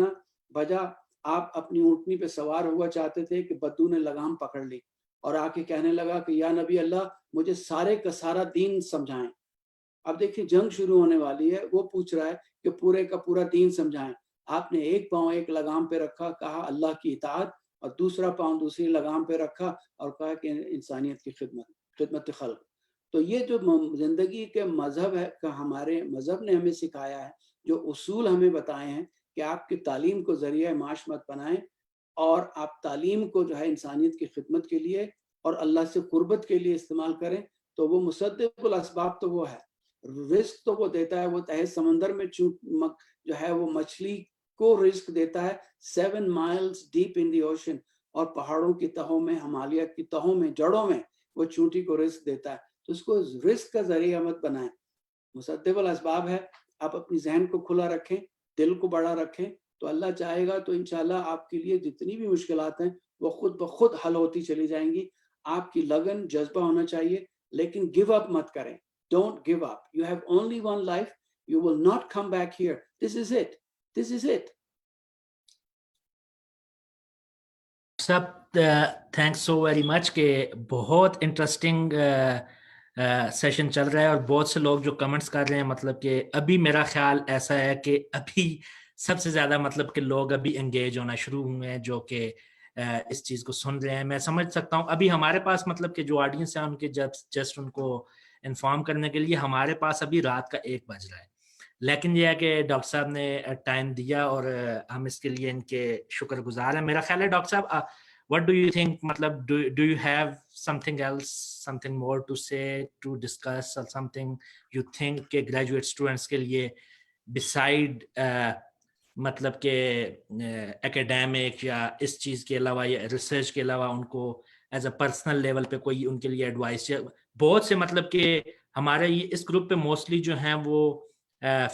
بجا, آپ اپنی اونٹنی پہ سوار ہوا چاہتے تھے کہ بدو نے لگام پکڑ لی اور آ کے کہنے لگا کہ یا نبی اللہ مجھے سارے کا سارا دین سمجھائیں. اب دیکھیں جنگ شروع ہونے والی ہے, وہ پوچھ رہا ہے کہ پورے کا پورا دین سمجھائیں. آپ نے ایک پاؤں ایک لگام پہ رکھا, کہا اللہ کی اطاعت, اور دوسرا پاؤں دوسری لگام پہ رکھا اور کہا کہ انسانیت کی خدمت خلق. تو یہ جو زندگی کے مذہب ہے کہ ہمارے مذہب نے ہمیں سکھایا ہے, جو اصول ہمیں بتائے ہیں کہ آپ کی تعلیم کو ذریعہ معاش مت بنائیں, اور آپ تعلیم کو جو ہے انسانیت کی خدمت کے لیے اور اللہ سے قربت کے لیے استعمال کریں. تو وہ مصدق الاسباب تو وہ ہے, رزق تو وہ دیتا ہے, وہ تہہ سمندر میں جو ہے وہ مچھلی کو رزق دیتا ہے 7 miles deep in the ocean, اور پہاڑوں کی تہوں میں, ہمالیہ کی تہوں میں, جڑوں میں وہ چونٹی کو رزق دیتا ہے. تو اس کو رزق کا ذریعہ مت بنائیں, مصدق الاسباب ہے. آپ اپنی ذہن کو کھلا رکھیں, دل کو بڑا رکھیں, تو اللہ چاہے گا تو انشاءاللہ آپ کے لیے جتنی بھی مشکلات ہیں وہ خود بخود حل ہوتی چلی جائیں گی. آپ کی لگن, جذبہ ہونا چاہیے, لیکن گیو اپ مت کریں. Don't give up. You have only one life. You will not come back here. This is it. This is it. Sub thanks so very مچ کہ بہت انٹرسٹنگ سیشن چل رہا ہے, اور بہت سے لوگ جو کمنٹس کر رہے ہیں, مطلب کہ ابھی میرا خیال ایسا ہے کہ ابھی سب سے زیادہ مطلب کہ لوگ ابھی انگیج ہونا شروع ہوئے ہیں جو کہ اس چیز کو سن رہے ہیں. میں سمجھ سکتا ہوں ابھی ہمارے پاس مطلب کہ جو آڈینس ہے ان کے جسٹ ان کو انفارم کرنے کے لیے ہمارے پاس ابھی رات کا 1 بج رہا ہے, لیکن یہ ہے کہ ڈاکٹر صاحب نے ٹائم دیا اور ہم اس کے لیے ان کے شکر گزار ہیں. میرا خیال ہے ڈاکٹر صاحب what do you think, matlab do you have something else, something more to say, to discuss, or something you think کہ graduate students کے لیے بسائڈ مطلب کہ اکیڈیمک یا اس چیز کے علاوہ یا ریسرچ کے علاوہ ان کو ایز اے پرسنل لیول پہ کوئی ان کے لیے ایڈوائس؟ بہت سے مطلب کہ ہمارے اس گروپ پہ موسٹلی جو ہیں وہ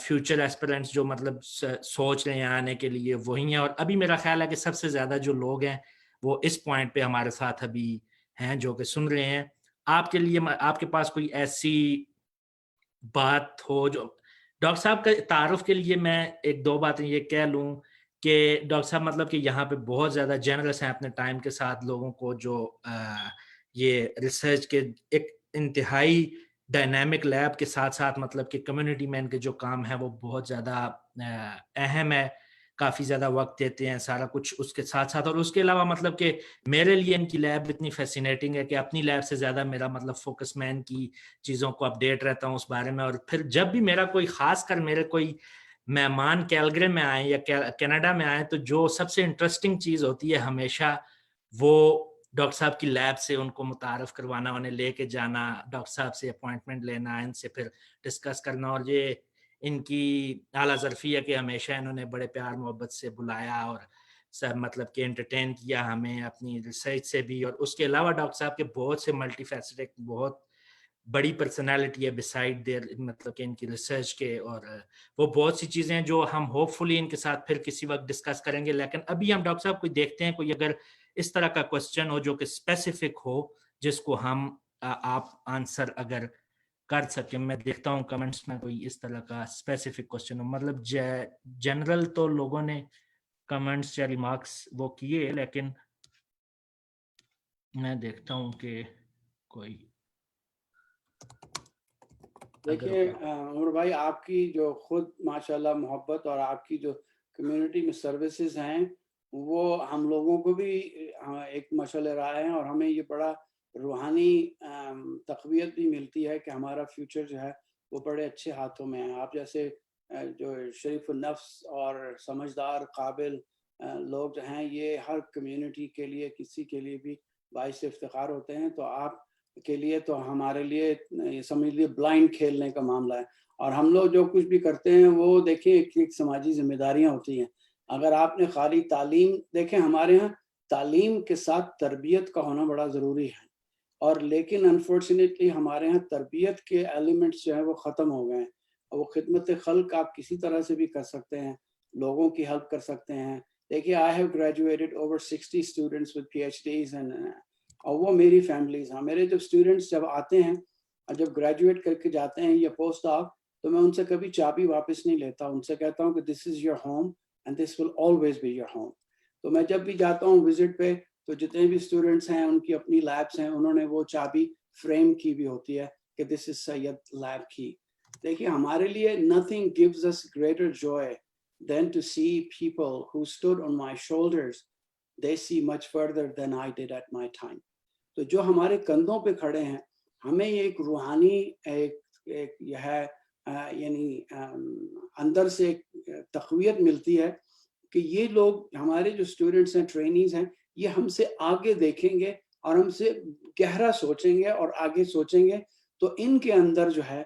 فیوچر ایسپیرنٹس جو مطلب سوچ رہے ہیں آنے کے لیے وہی ہیں، اور ابھی میرا خیال ہے کہ سب سے زیادہ جو لوگ ہیں وہ اس پوائنٹ پہ ہمارے ساتھ ابھی ہیں جو کہ سن رہے ہیں. آپ کے لیے آپ کے پاس کوئی ایسی بات ہو جو ڈاکٹر صاحب کا تعارف کے لیے میں ایک دو باتیں یہ کہہ لوں کہ ڈاکٹر صاحب مطلب کہ یہاں پہ بہت زیادہ جنرس ہیں اپنے ٹائم کے ساتھ لوگوں کو جو یہ ریسرچ کے ایک انتہائی ڈائنامک لیب کے ساتھ ساتھ مطلب کہ کمیونٹی مین کے جو کام ہے وہ بہت زیادہ اہم ہے، کافی زیادہ وقت دیتے ہیں سارا کچھ اس کے ساتھ ساتھ. اور اس کے علاوہ مطلب کہ میرے لیے ان کی لیب اتنی فیسینیٹنگ ہے کہ اپنی لیب سے زیادہ میرا مطلب فوکس مین کی چیزوں کو اپڈیٹ رہتا ہوں اس بارے میں. اور پھر جب بھی میرا کوئی خاص کر میرے کوئی مہمان کیلگری میں آئیں یا کینیڈا میں آئیں تو جو سب سے انٹرسٹنگ چیز ہوتی ہے ہمیشہ وہ ڈاکٹر صاحب کی لیب سے ان کو متعارف کروانا، انہیں لے کے جانا، ڈاکٹر صاحب سے اپوائنٹمنٹ لینا، ان سے پھر ڈسکس کرنا. اور یہ ان کی اعلیٰ ظرفی ہے کہ ہمیشہ انہوں نے بڑے پیار محبت سے بلایا اور سب مطلب کہ انٹرٹین کیا ہمیں اپنی ریسرچ سے بھی. اور اس کے علاوہ ڈاکٹر صاحب کے بہت سے ملٹی فیسٹک بہت بڑی پرسنالٹی ہے بسائڈ دیر مطلب کہ ان کی ریسرچ کے، اور وہ بہت سی چیزیں جو ہم ہوپ فلی ان کے ساتھ پھر کسی وقت ڈسکس کریں گے. لیکن ابھی ہم ڈاکٹر صاحب کوئی دیکھتے ہیں کوئی اگر اس طرح کا کوسچن ہو جو کہ اسپیسیفک ہو جس کو ہم آپ آنسر اگر کر سکیں. میں دیکھتا ہوں کمنٹس میں کوئی اس طرح کا اسپیسیفک کوسچن ہو، مطلب جنرل تو لوگوں نے کمنٹس یا ریمارکس وہ کیے، لیکن میں دیکھتا ہوں کہ کوئی دیکھیے عمر بھائی، آپ کی جو خود ماشاءاللہ محبت اور آپ کی جو کمیونٹی میں سروسز ہیں وہ ہم لوگوں کو بھی ایک مشعل راہ ہیں، اور ہمیں یہ بڑا روحانی تقویت بھی ملتی ہے کہ ہمارا فیوچر جو ہے وہ بڑے اچھے ہاتھوں میں ہے. آپ جیسے جو شریف النفس اور سمجھدار قابل لوگ جو ہیں یہ ہر کمیونٹی کے لیے کسی کے لیے بھی باعث افتخار ہوتے ہیں. تو آپ کے لیے تو ہمارے لیے یہ سمجھ لیے بلائنڈ کھیلنے کا معاملہ ہے. اور ہم لوگ جو کچھ بھی کرتے ہیں وہ دیکھیں ایک سماجی ذمہ داریاں ہوتی ہیں. اگر آپ نے خالی تعلیم دیکھیں، ہمارے ہاں تعلیم کے ساتھ تربیت کا ہونا بڑا ضروری ہے، اور لیکن انفارچونیٹلی ہمارے ہاں تربیت کے ایلیمنٹس جو ہیں وہ ختم ہو گئے ہیں. اور وہ خدمت خلق آپ کسی طرح سے بھی کر سکتے ہیں، لوگوں کی ہیلپ کر سکتے ہیں. دیکھیے I have graduated over 60 students with PhDs اور وہ میری فیملیز ہیں. میرے جب اسٹوڈنٹس جب آتے ہیں اور جب گریجویٹ کر کے جاتے ہیں یا پوسٹ ڈاک، تو میں ان سے کبھی چابی واپس نہیں لیتا. ان سے کہتا ہوں کہ this is your home and this will always be your home. تو میں جب بھی جاتا ہوں وزٹ پہ تو جتنے بھی اسٹوڈنٹس ہیں ان کی اپنی لیبس ہیں، انہوں نے وہ چابی فریم کی بھی ہوتی ہے کہ دس از سید لیب کی. دیکھیے ہمارے لیے nothing gives us greater joy than to see people who stood on my shoulders. They see much further than I did at my time. تو جو ہمارے کندھوں پہ کھڑے ہیں ہمیں ایک روحانی ایک یہ ہے یعنی اندر سے ایک تقویت ملتی ہے کہ یہ لوگ ہمارے جو اسٹوڈنٹس ہیں، ٹرینیز ہیں، یہ ہم سے آگے دیکھیں گے اور ہم سے گہرا سوچیں گے اور آگے سوچیں گے. تو ان کے اندر جو ہے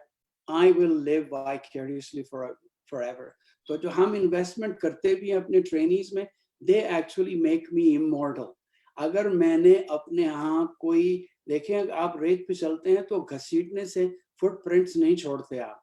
I will live vicariously forever. تو جو ہم انویسٹمنٹ کرتے بھی ہیں اپنے ٹرینیز میں، they actually make me immortal. اگر میں نے اپنے ہاں کوئی دیکھیں، آپ ریت پہ چلتے ہیں تو گھسیٹنے سے فٹ پرنٹس نہیں چھوڑتے آپ.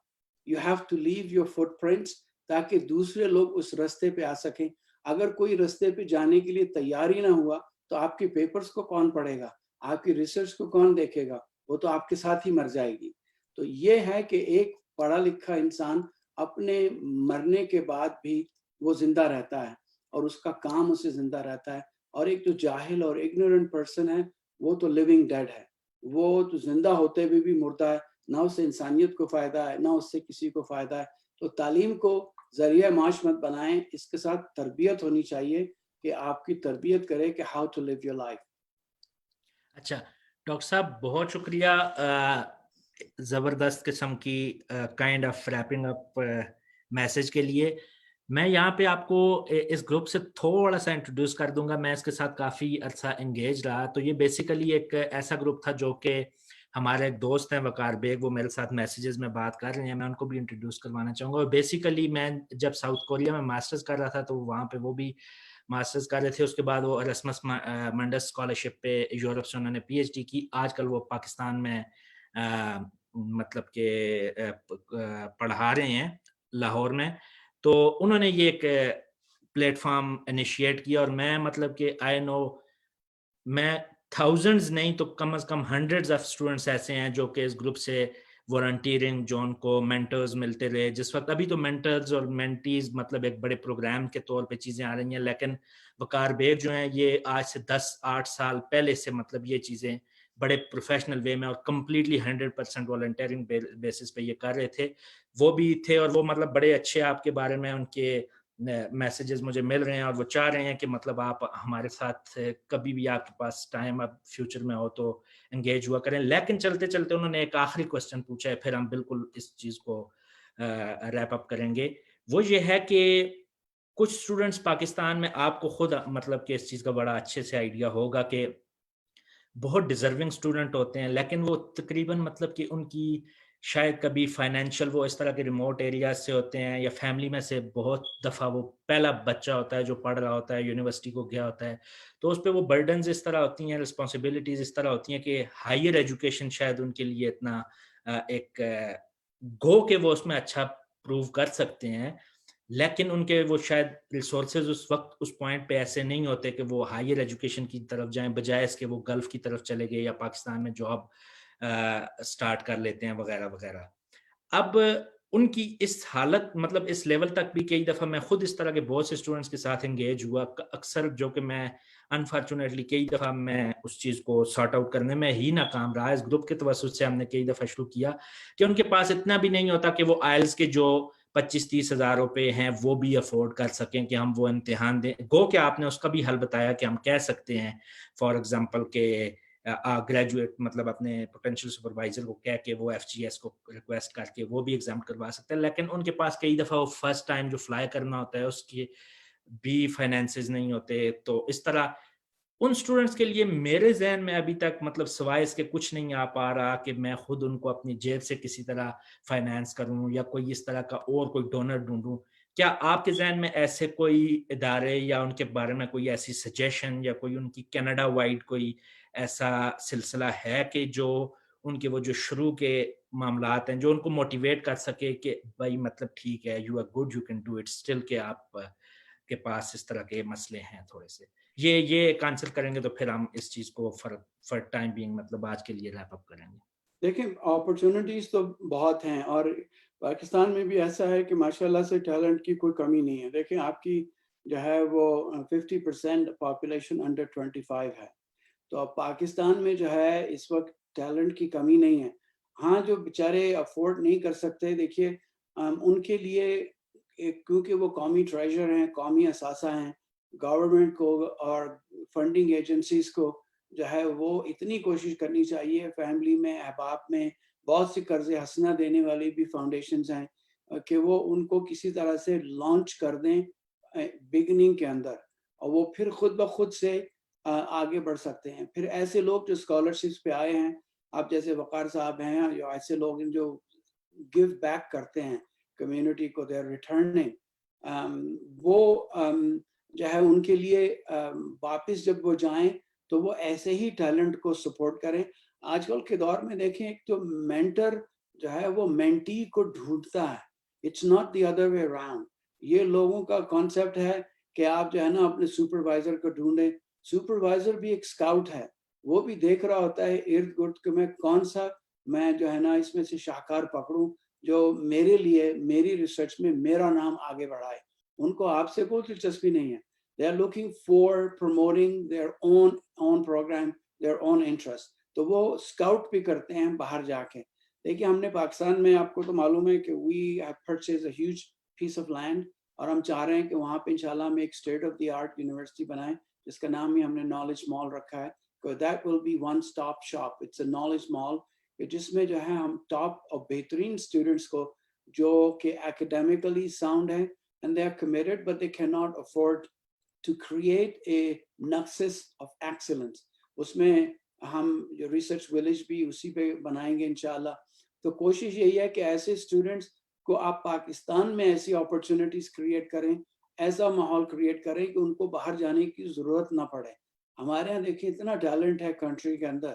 You have to leave your footprints تاکہ دوسرے لوگ اس رستے پہ آ سکیں. اگر کوئی رستے پہ جانے کے لیے تیار ہی نہ ہوا تو آپ کے پیپرز کو کون پڑھے گا، آپ کی ریسرچ کو کون دیکھے گا؟ وہ تو آپ کے ساتھ ہی مر جائے گی. تو یہ ہے کہ ایک پڑھا لکھا انسان اپنے مرنے کے بعد بھی وہ زندہ رہتا ہے اور اس کا کام اسے زندہ رہتا ہے. اور ایک جو جاہل اور اگنورنٹ پرسن ہے وہ تو لیونگ ڈیڈ ہے، وہ تو زندہ ہوتے ہوئے بھی مردہ ہے، نہ اس سے انسانیت کو فائدہ ہے نہ اس سے کسی کو فائدہ ہے. تو تعلیم کو ذریعہ معاش مت بنائیں، اس کے ساتھ تربیت ہونی چاہیے کہ آپ کی تربیت کرے کہ how to leave your life. اچھا ڈاکٹر صاحب بہت شکریہ زبردست قسم کی kind of wrapping up message کے لیے. میں یہاں پہ آپ کو اس گروپ سے تھوڑا سا انٹروڈیوس کر دوں گا. میں اس کے ساتھ کافی عرصہ انگیج رہا. تو یہ بیسیکلی ایک ایسا گروپ تھا جو کہ ہمارے ایک دوست ہیں وقار بیگ, وہ میرے ساتھ میسیجز میں بات کر رہے ہیں, میں ان کو بھی انٹروڈیوس کروانا چاہوں گا. اور بیسیکلی میں جب ساؤتھ کوریا میں ماسٹرز کر رہا تھا تو وہاں پہ وہ بھی ماسٹرز کر رہے تھے, اس کے بعد وہ ارسمس منڈس اسکالرشپ پہ یورپ سے انہوں نے پی ایچ ڈی کی. آج کل وہ پاکستان میں مطلب کہ پڑھا رہے ہیں لاہور میں. تو انہوں نے یہ ایک پلیٹ فارم انیشیٹ کیا, اور میں مطلب کہ آئی نو, میں تھاؤزنڈز نہیں تو کم از کم ہنڈریڈز آف اسٹوڈنٹس ایسے ہیں جو کہ اس گروپ سے والنٹیئرنگ, جو ان کو مینٹرز ملتے رہے. جس وقت ابھی تو مینٹرز اور مینٹیز مطلب ایک بڑے پروگرام کے طور پہ چیزیں آ رہی ہیں, لیکن وقار بیگ جو ہیں یہ آج سے 10-8 سال پہلے سے مطلب یہ چیزیں بڑے پروفیشنل وے میں اور کمپلیٹلی 100% والنٹیئرنگ بیسس پہ یہ کر رہے تھے. وہ بھی تھے, اور وہ مطلب بڑے اچھے آپ کے بارے میں ان کے میسیجز مجھے مل رہے ہیں, اور وہ چاہ رہے ہیں کہ مطلب آپ ہمارے ساتھ کبھی بھی آپ کے پاس ٹائم اب فیوچر میں ہو تو انگیج ہوا کریں. لیکن چلتے چلتے انہوں نے ایک آخری کوسچن پوچھا ہے, پھر ہم بالکل اس چیز کو ریپ اپ کریں گے. وہ یہ ہے کہ کچھ اسٹوڈنٹس پاکستان میں, آپ کو خود مطلب کہ اس چیز کا بڑا اچھے سے آئیڈیا ہوگا کہ بہت ڈیزرونگ اسٹوڈنٹ ہوتے ہیں, لیکن وہ تقریباً مطلب کہ ان کی شاید کبھی فائنینشیل, وہ اس طرح کے ریموٹ ایریاز سے ہوتے ہیں, یا فیملی میں سے بہت دفعہ وہ پہلا بچہ ہوتا ہے جو پڑھ رہا ہوتا ہے, یونیورسٹی کو گیا ہوتا ہے, تو اس پہ وہ برڈنز اس طرح ہوتی ہیں, رسپانسبلٹیز اس طرح ہوتی ہیں کہ ہائر ایجوکیشن شاید ان کے لیے اتنا ایک گو کہ وہ اس میں اچھا پروو کر سکتے ہیں, لیکن ان کے وہ شاید ریسورسز اس وقت اس پوائنٹ پہ ایسے نہیں ہوتے کہ وہ ہائر ایجوکیشن کی طرف جائیں, بجائے اس کے وہ گلف کی طرف چلے گئے یا پاکستان میں جاب سٹارٹ کر لیتے ہیں وغیرہ وغیرہ. اب ان کی اس حالت مطلب اس لیول تک بھی کئی دفعہ میں خود اس طرح کے بہت سے اسٹوڈنٹس کے ساتھ انگیج ہوا, اکثر جو کہ میں انفارچونیٹلی کئی دفعہ میں اس چیز کو سارٹ آؤٹ کرنے میں ہی ناکام رہا. اس گروپ کے توسط سے ہم نے کئی دفعہ شروع کیا کہ ان کے پاس اتنا بھی نہیں ہوتا کہ وہ آئلس کے جو 25-30 ہزار روپے ہیں وہ بھی افورڈ کر سکیں کہ ہم وہ امتحان دیں. گو کہ آپ نے اس کا بھی حل بتایا کہ ہم کہہ سکتے ہیں فار ایگزامپل کہ گریجویٹ مطلب اپنے پوٹینشیل سپروائزر کو کہہ کے وہ ایف جی ایس کو ریکویسٹ کر کے وہ بھی ایگزام کروا سکتے ہیں, لیکن ان کے پاس کئی دفعہ وہ فرسٹ ٹائم جو فلائی کرنا ہوتا ہے اس کی بھی فائنینسز نہیں ہوتے. تو اس طرح ان اسٹوڈنٹس کے لیے میرے ذہن میں ابھی تک مطلب سوائے اس کے کچھ نہیں آ پا رہا کہ میں خود ان کو اپنی جیب سے کسی طرح فائنینس کروں یا کوئی اس طرح کا اور کوئی ڈونر ڈھونڈوں. کیا آپ کے ذہن میں ایسے کوئی ادارے یا ان کے بارے میں کوئی ایسی سجیشن یا کوئی ان کی کینیڈا وائڈ کوئی ایسا سلسلہ ہے کہ جو ان کے وہ جو شروع کے معاملات ہیں جو ان کو موٹیویٹ کر سکے کہ بھائی مطلب ٹھیک ہے, you are good, you can do it, still کہ آپ کے پاس اس طرح کے مسئلے ہیں تھوڑے سے, یہ ایک آنسر کریں گے تو پھر ہم اس چیز کو فار ٹائم بینگ مطلب آج کے لیے ریپ اپ کریں گے. دیکھیں اپرچونٹیز تو بہت ہیں, اور پاکستان میں بھی ایسا ہے کہ ماشاءاللہ سے ٹیلنٹ کی کوئی کمی نہیں ہے. دیکھیں آپ کی جو ہے وہ 50% پاپولیشن انڈر 25 ہے, تو اب پاکستان میں جو ہے اس وقت ٹیلنٹ کی کمی نہیں ہے. ہاں جو بیچارے افورڈ نہیں کر سکتے, دیکھیے ان کے لیے کیونکہ وہ قومی ٹریجر ہیں, قومی اثاثہ ہیں, گورنمنٹ کو اور فنڈنگ ایجنسیز کو جو ہے وہ اتنی کوشش کرنی چاہیے. فیملی میں, احباب میں بہت سی قرض حسنہ دینے والی بھی فاؤنڈیشنز ہیں کہ وہ ان کو کسی طرح سے لانچ کر دیں بگننگ کے اندر, اور وہ پھر خود بخود سے آگے بڑھ سکتے ہیں. پھر ایسے لوگ جو اسکالرشپس پہ آئے ہیں, آپ جیسے وقار صاحب ہیں, یا ایسے لوگ جو گیو بیک کرتے ہیں کمیونٹی کو, دے آر ریٹرننگ, وہ جو ہے ان کے لیے واپس جب وہ جائیں تو وہ ایسے ہی ٹیلنٹ کو سپورٹ کریں. آج کل کے دور میں دیکھیں ایک تو مینٹر جو ہے وہ مینٹی کو ڈھونڈتا ہے, it's not the other way around. یہ لوگوں کا کانسیپٹ ہے کہ آپ جو ہے نا اپنے سپروائزر کو ڈھونڈیں. سپروائزر بھی ایک اسکاؤٹ ہے, وہ بھی دیکھ رہا ہوتا ہے ارد گرد کہ میں کون سا میں جو ہے نا اس میں سے شاہکار پکڑوں جو میرے لیے میری ریسرچ میں میرا نام آگے بڑھائے. ان کو آپ سے کوئی دلچسپی نہیں ہے. They are looking for promoting their own program, their own interest. تو وہ اسکاؤٹ بھی کرتے ہیں باہر جا کے. دیکھیے ہم نے پاکستان میں, آپ کو تو معلوم ہے کہ we have purchased a huge piece of land, اور ہم چاہ رہے ہیں کہ وہاں پہ انشاءاللہ ہم ایک state of the art university بنائیں جس کا نام ہی ہم نے نالج مال رکھا ہے. That will be one stop shop. It's a knowledge mall جس میں جو ہے ہم ٹاپ اور بہترین اسٹوڈنٹس کو جو کہ academically sound ہیں and they are committed but they cannot afford to create a nexus of excellence. اس میں ہم جو ریسرچ ولیج بھی اسی پہ بنائیں گے انشاءاللہ. تو کوشش یہی ہے کہ ایسے اسٹوڈنٹس کو آپ پاکستان میں ایسی اپرچونٹیز کریٹ کریں, ایسا ماحول کریٹ کریں کہ ان کو باہر جانے کی ضرورت نہ پڑے. ہمارے ہاں دیکھیں اتنا ٹیلنٹ ہے کنٹری کے اندر,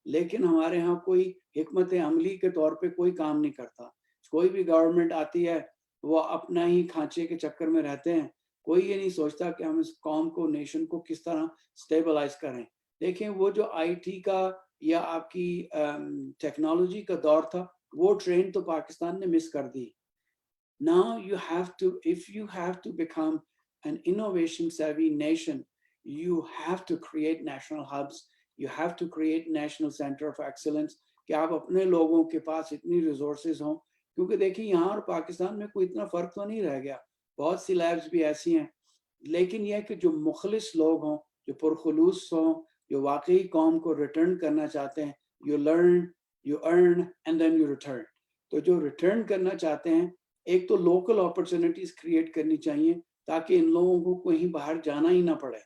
لیکن ہمارے ہاں کوئی حکمت عملی کے طور پہ کوئی کام نہیں کرتا. کوئی بھی گورنمنٹ آتی ہے وہ اپنا ہی کھانچے کے چکر میں رہتے ہیں, کوئی یہ نہیں سوچتا کہ ہم اس قوم کو, نیشن کو کس طرح سٹیبلائز کریں. دیکھیں وہ جو آئی ٹی کا یا آپ کی ٹیکنالوجی کا دور تھا, وہ ٹرین تو پاکستان نے مس کر دی. Now you have to, if you have to become an innovation savvy nation, you have to create national hubs, you have to create national center of excellence, کہ آپ اپنے لوگوں کے پاس اتنی ریسورسز ہوں. کیونکہ دیکھیں یہاں اور پاکستان میں کوئی اتنا فرق تو نہیں رہ گیا, بہت سی لیبز بھی ایسی ہیں, لیکن یہ کہ جو مخلص لوگ ہوں, جو پرخلوص ہوں, جو واقعی قوم کو ریٹرن کرنا چاہتے ہیں, you learn, you earn and then you return. تو جو ریٹرن کرنا چاہتے ہیں, ایک تو لوکل اپرچونٹیز کریٹ کرنی چاہیے تاکہ ان لوگوں کو کہیں باہر جانا ہی نہ پڑے.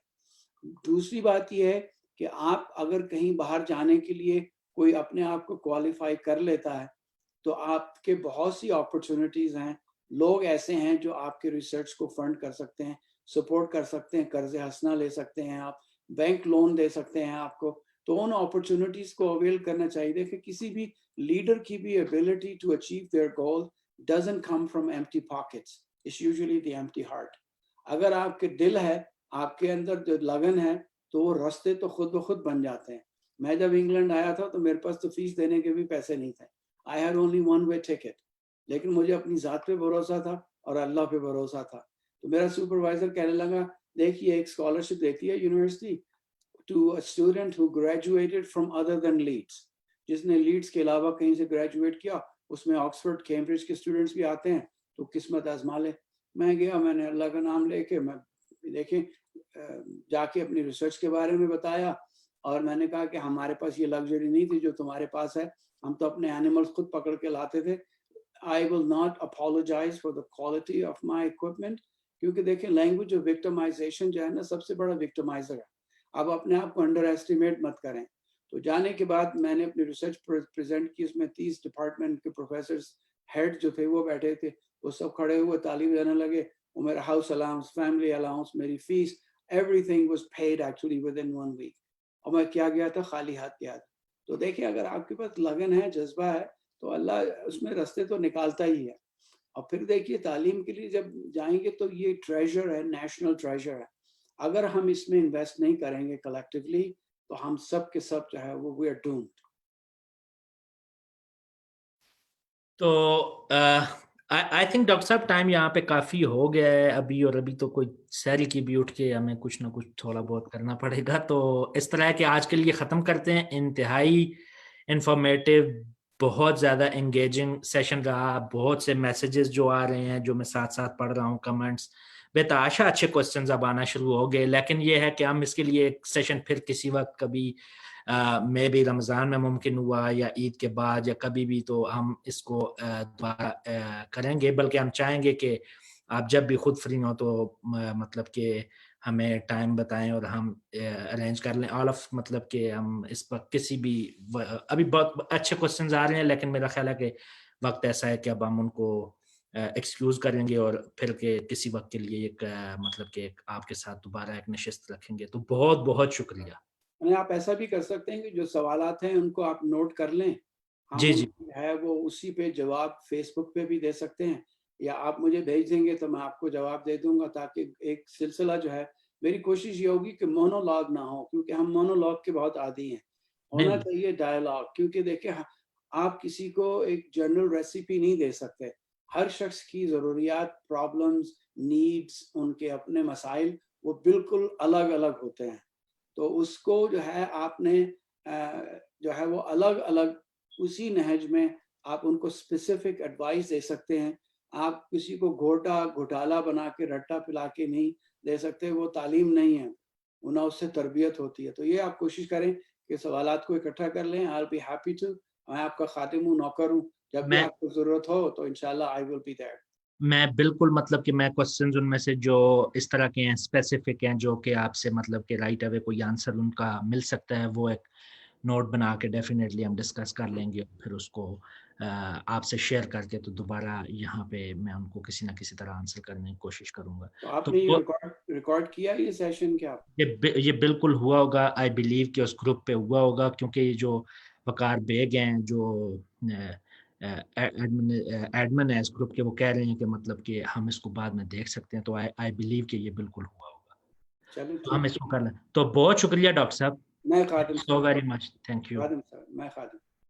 دوسری بات یہ ہے کہ آپ اگر کہیں باہر جانے کے لیے کوئی اپنے آپ کو کوالیفائی کر لیتا ہے تو آپ کے بہت سی اپرچونٹیز ہیں. لوگ ایسے ہیں جو آپ کے ریسرچ کو فنڈ کر سکتے ہیں, سپورٹ کر سکتے ہیں, قرض حسنہ لے سکتے ہیں, آپ بینک لون دے سکتے ہیں آپ کو. تو ان اپرچونٹیز کو اویل کرنا چاہیے. دیکھیں کسی بھی لیڈر کی بھی ability to achieve their goal doesn't come from empty pockets. It's usually the empty heart. اگر آپ کے دل ہے, آپ کے اندر جو لگن ہے, تو وہ راستے تو خود بخود بن جاتے ہیں. میں جب انگلینڈ آیا تھا تو میرے پاس تو فیس دینے کے بھی پیسے نہیں تھے. I had only one way ticket. لیکن مجھے اپنی ذات پہ بھروسہ تھا اور اللہ پہ بھروسہ تھا. تو میرا سپروائزر کہنے لگا, دیکھیے ایک اسکالرشپ دیتی ہے university to a student who graduated from other than Leeds. جس نے لیڈس کے علاوہ کہیں سے گریجویٹ کیا, اس میں آکسفورڈ کیمبرج کے اسٹوڈنٹس بھی آتے ہیں, تو قسمت آزما لے. میں گیا, میں نے اللہ کا نام لے کے, میں دیکھیں جا کے اپنی ریسرچ کے بارے میں بتایا, اور میں نے کہا کہ ہمارے پاس یہ لگژری نہیں تھی جو تمہارے پاس ہے, ہم تو اپنے اینیملس خود پکڑ کے لاتے تھے. I will not apologize for the quality of my equipment. کیونکہ دیکھیں لینگویج آف وکٹمائزیشن جو ہے نا, سب سے بڑا وکٹمائزر ہے. اب اپنے آپ کو انڈر ایسٹیمیٹ مت کریں. تو جانے کے بعد میں نے اپنی ریسرچ پریزنٹ کی, اس میں 30 ڈپارٹمنٹ کے پروفیسرز ہیڈ جو تھے وہ بیٹھے تھے, وہ سب کھڑے ہوئے تعلیم دینے لگے. وہ میرا ہاؤس الاؤنس, فیملی الاؤنس, میری fees, everything was paid actually with in 1 week. اور میں کیا گیا تھا, خالی ہاتھ گیا تھا. تو دیکھیں اگر آپ کے پاس لگن ہے, جذبہ ہے, تو اللہ اس میں راستے تو نکالتا ہی ہے. اور پھر دیکھیے تعلیم کے لیے جب جائیں گے تو یہ ٹریجر ہے, نیشنل ٹریجر ہے. اگر ہم اس میں انویسٹ نہیں کریں گے کلیکٹیولی تو ہم سب کے سب جو ہے وہ وی آر ڈومڈ. تو آئی تھنک ڈاکٹر صاحب ٹائم یہاں پہ کافی ہو گیا ہے ابھی, اور ابھی تو کوئی سیل کی بھی اٹھ کے ہمیں کچھ نہ کچھ تھوڑا بہت کرنا پڑے گا. تو اس طرح کہ آج کے لیے ختم کرتے ہیں. انتہائی انفارمیٹیو, بہت زیادہ انگیجنگ سیشن رہا. بہت سے میسیجز جو آ رہے ہیں جو میں ساتھ ساتھ پڑھ رہا ہوں, کمنٹس, بے تحاشا اچھے کوسچنز اب آنا شروع ہو گئے. لیکن یہ ہے کہ ہم اس کے لیے ایک سیشن پھر کسی وقت کبھی میں بھی رمضان میں ممکن ہوا یا عید کے بعد یا کبھی بھی, تو ہم اس کو دوبارہ کریں گے. بلکہ ہم چاہیں گے کہ آپ جب بھی خود فری ہوں تو مطلب کہ ہمیں ٹائم بتائیں اور ہم ارینج کر لیں آل آف, مطلب کہ ہم اس پر کسی بھی, ابھی بہت اچھے کوسچنز آ رہے ہیں لیکن میرا خیال ہے کہ وقت ایسا ہے کہ اب ہم ان کو ایکسکیوز کریں گے اور پھر کے کسی وقت کے لیے ایک مطلب کہ آپ کے ساتھ دوبارہ ایک نشست رکھیں گے. تو بہت بہت شکریہ. آپ ایسا بھی کر سکتے ہیں کہ جو سوالات ہیں ان کو آپ نوٹ کر لیں, ہم جی ہے وہ اسی پہ جواب فیس بک پہ بھی دے سکتے ہیں, یا آپ مجھے بھیج دیں گے تو میں آپ کو جواب دے دوں گا, تاکہ ایک سلسلہ جو ہے, میری کوشش یہ ہوگی کہ مونولاگ نہ ہو, کیونکہ ہم مونولاگ کے بہت عادی ہیں. ہونا چاہیے ڈائلاگ, کیونکہ دیکھیں آپ کسی کو ایک جنرل ریسیپی نہیں دے سکتے. ہر شخص کی ضروریات, پرابلمز, نیڈز, ان کے اپنے مسائل وہ بالکل الگ الگ ہوتے ہیں. تو اس کو جو ہے آپ نے جو ہے وہ الگ الگ اسی نہج میں آپ ان کو اسپیسیفک ایڈوائس دے سکتے ہیں. آپ کسی کو گھوٹالا بنا کے رٹا پلا کے نہیں دے سکتے, وہ تعلیم نہیں ہے, نہ اس سے تربیت ہوتی ہے. تو یہ آپ کوشش کریں کہ سوالات کو اکٹھا کر لیں. I'll be happy to, میں آپ کا خادم ہوں, نوکر ہوں, جب بھی آپ کو ضرورت ہو تو انشاءاللہ I will be there. میں بالکل, مطلب کہ میں کوسچنز ان میں سے جو اس طرح کے ہیں اسپیسیفک ہیں جو کہ آپ سے مطلب کہ رائٹ اوے کوئی آنسر ان کا مل سکتا ہے, وہ ایک نوٹ بنا کے ڈیفینیٹلی ہم ڈسکس کر لیں گے اور پھر اس کو آپ سے شیئر کر کے تو دوبارہ یہاں پہ میں ان کو کسی نہ کسی طرح آنسر کرنے کی کوشش کروں گا. تو آپ نے یہ ریکارڈ کیا یہ سیشن کیا؟ یہ بالکل ہوا ہوگا, آئی بلیو کہ اس گروپ پہ ہوا ہوگا, کیونکہ یہ جو وقار بیگ ہیں جو ایڈمن ہے اس گروپ کے, وہ کہہ رہے ہیں کہ مطلب کہ ہم اس کو بعد میں دیکھ سکتے ہیں, تو آئی بلیو کہ یہ بالکل ہوا ہوگا. چلیں تو ہم اس کو کر لیں. تو بہت شکریہ ڈاکٹر صاحب, میں Khadim so very much, thank you. Khadim صاحب میں خادم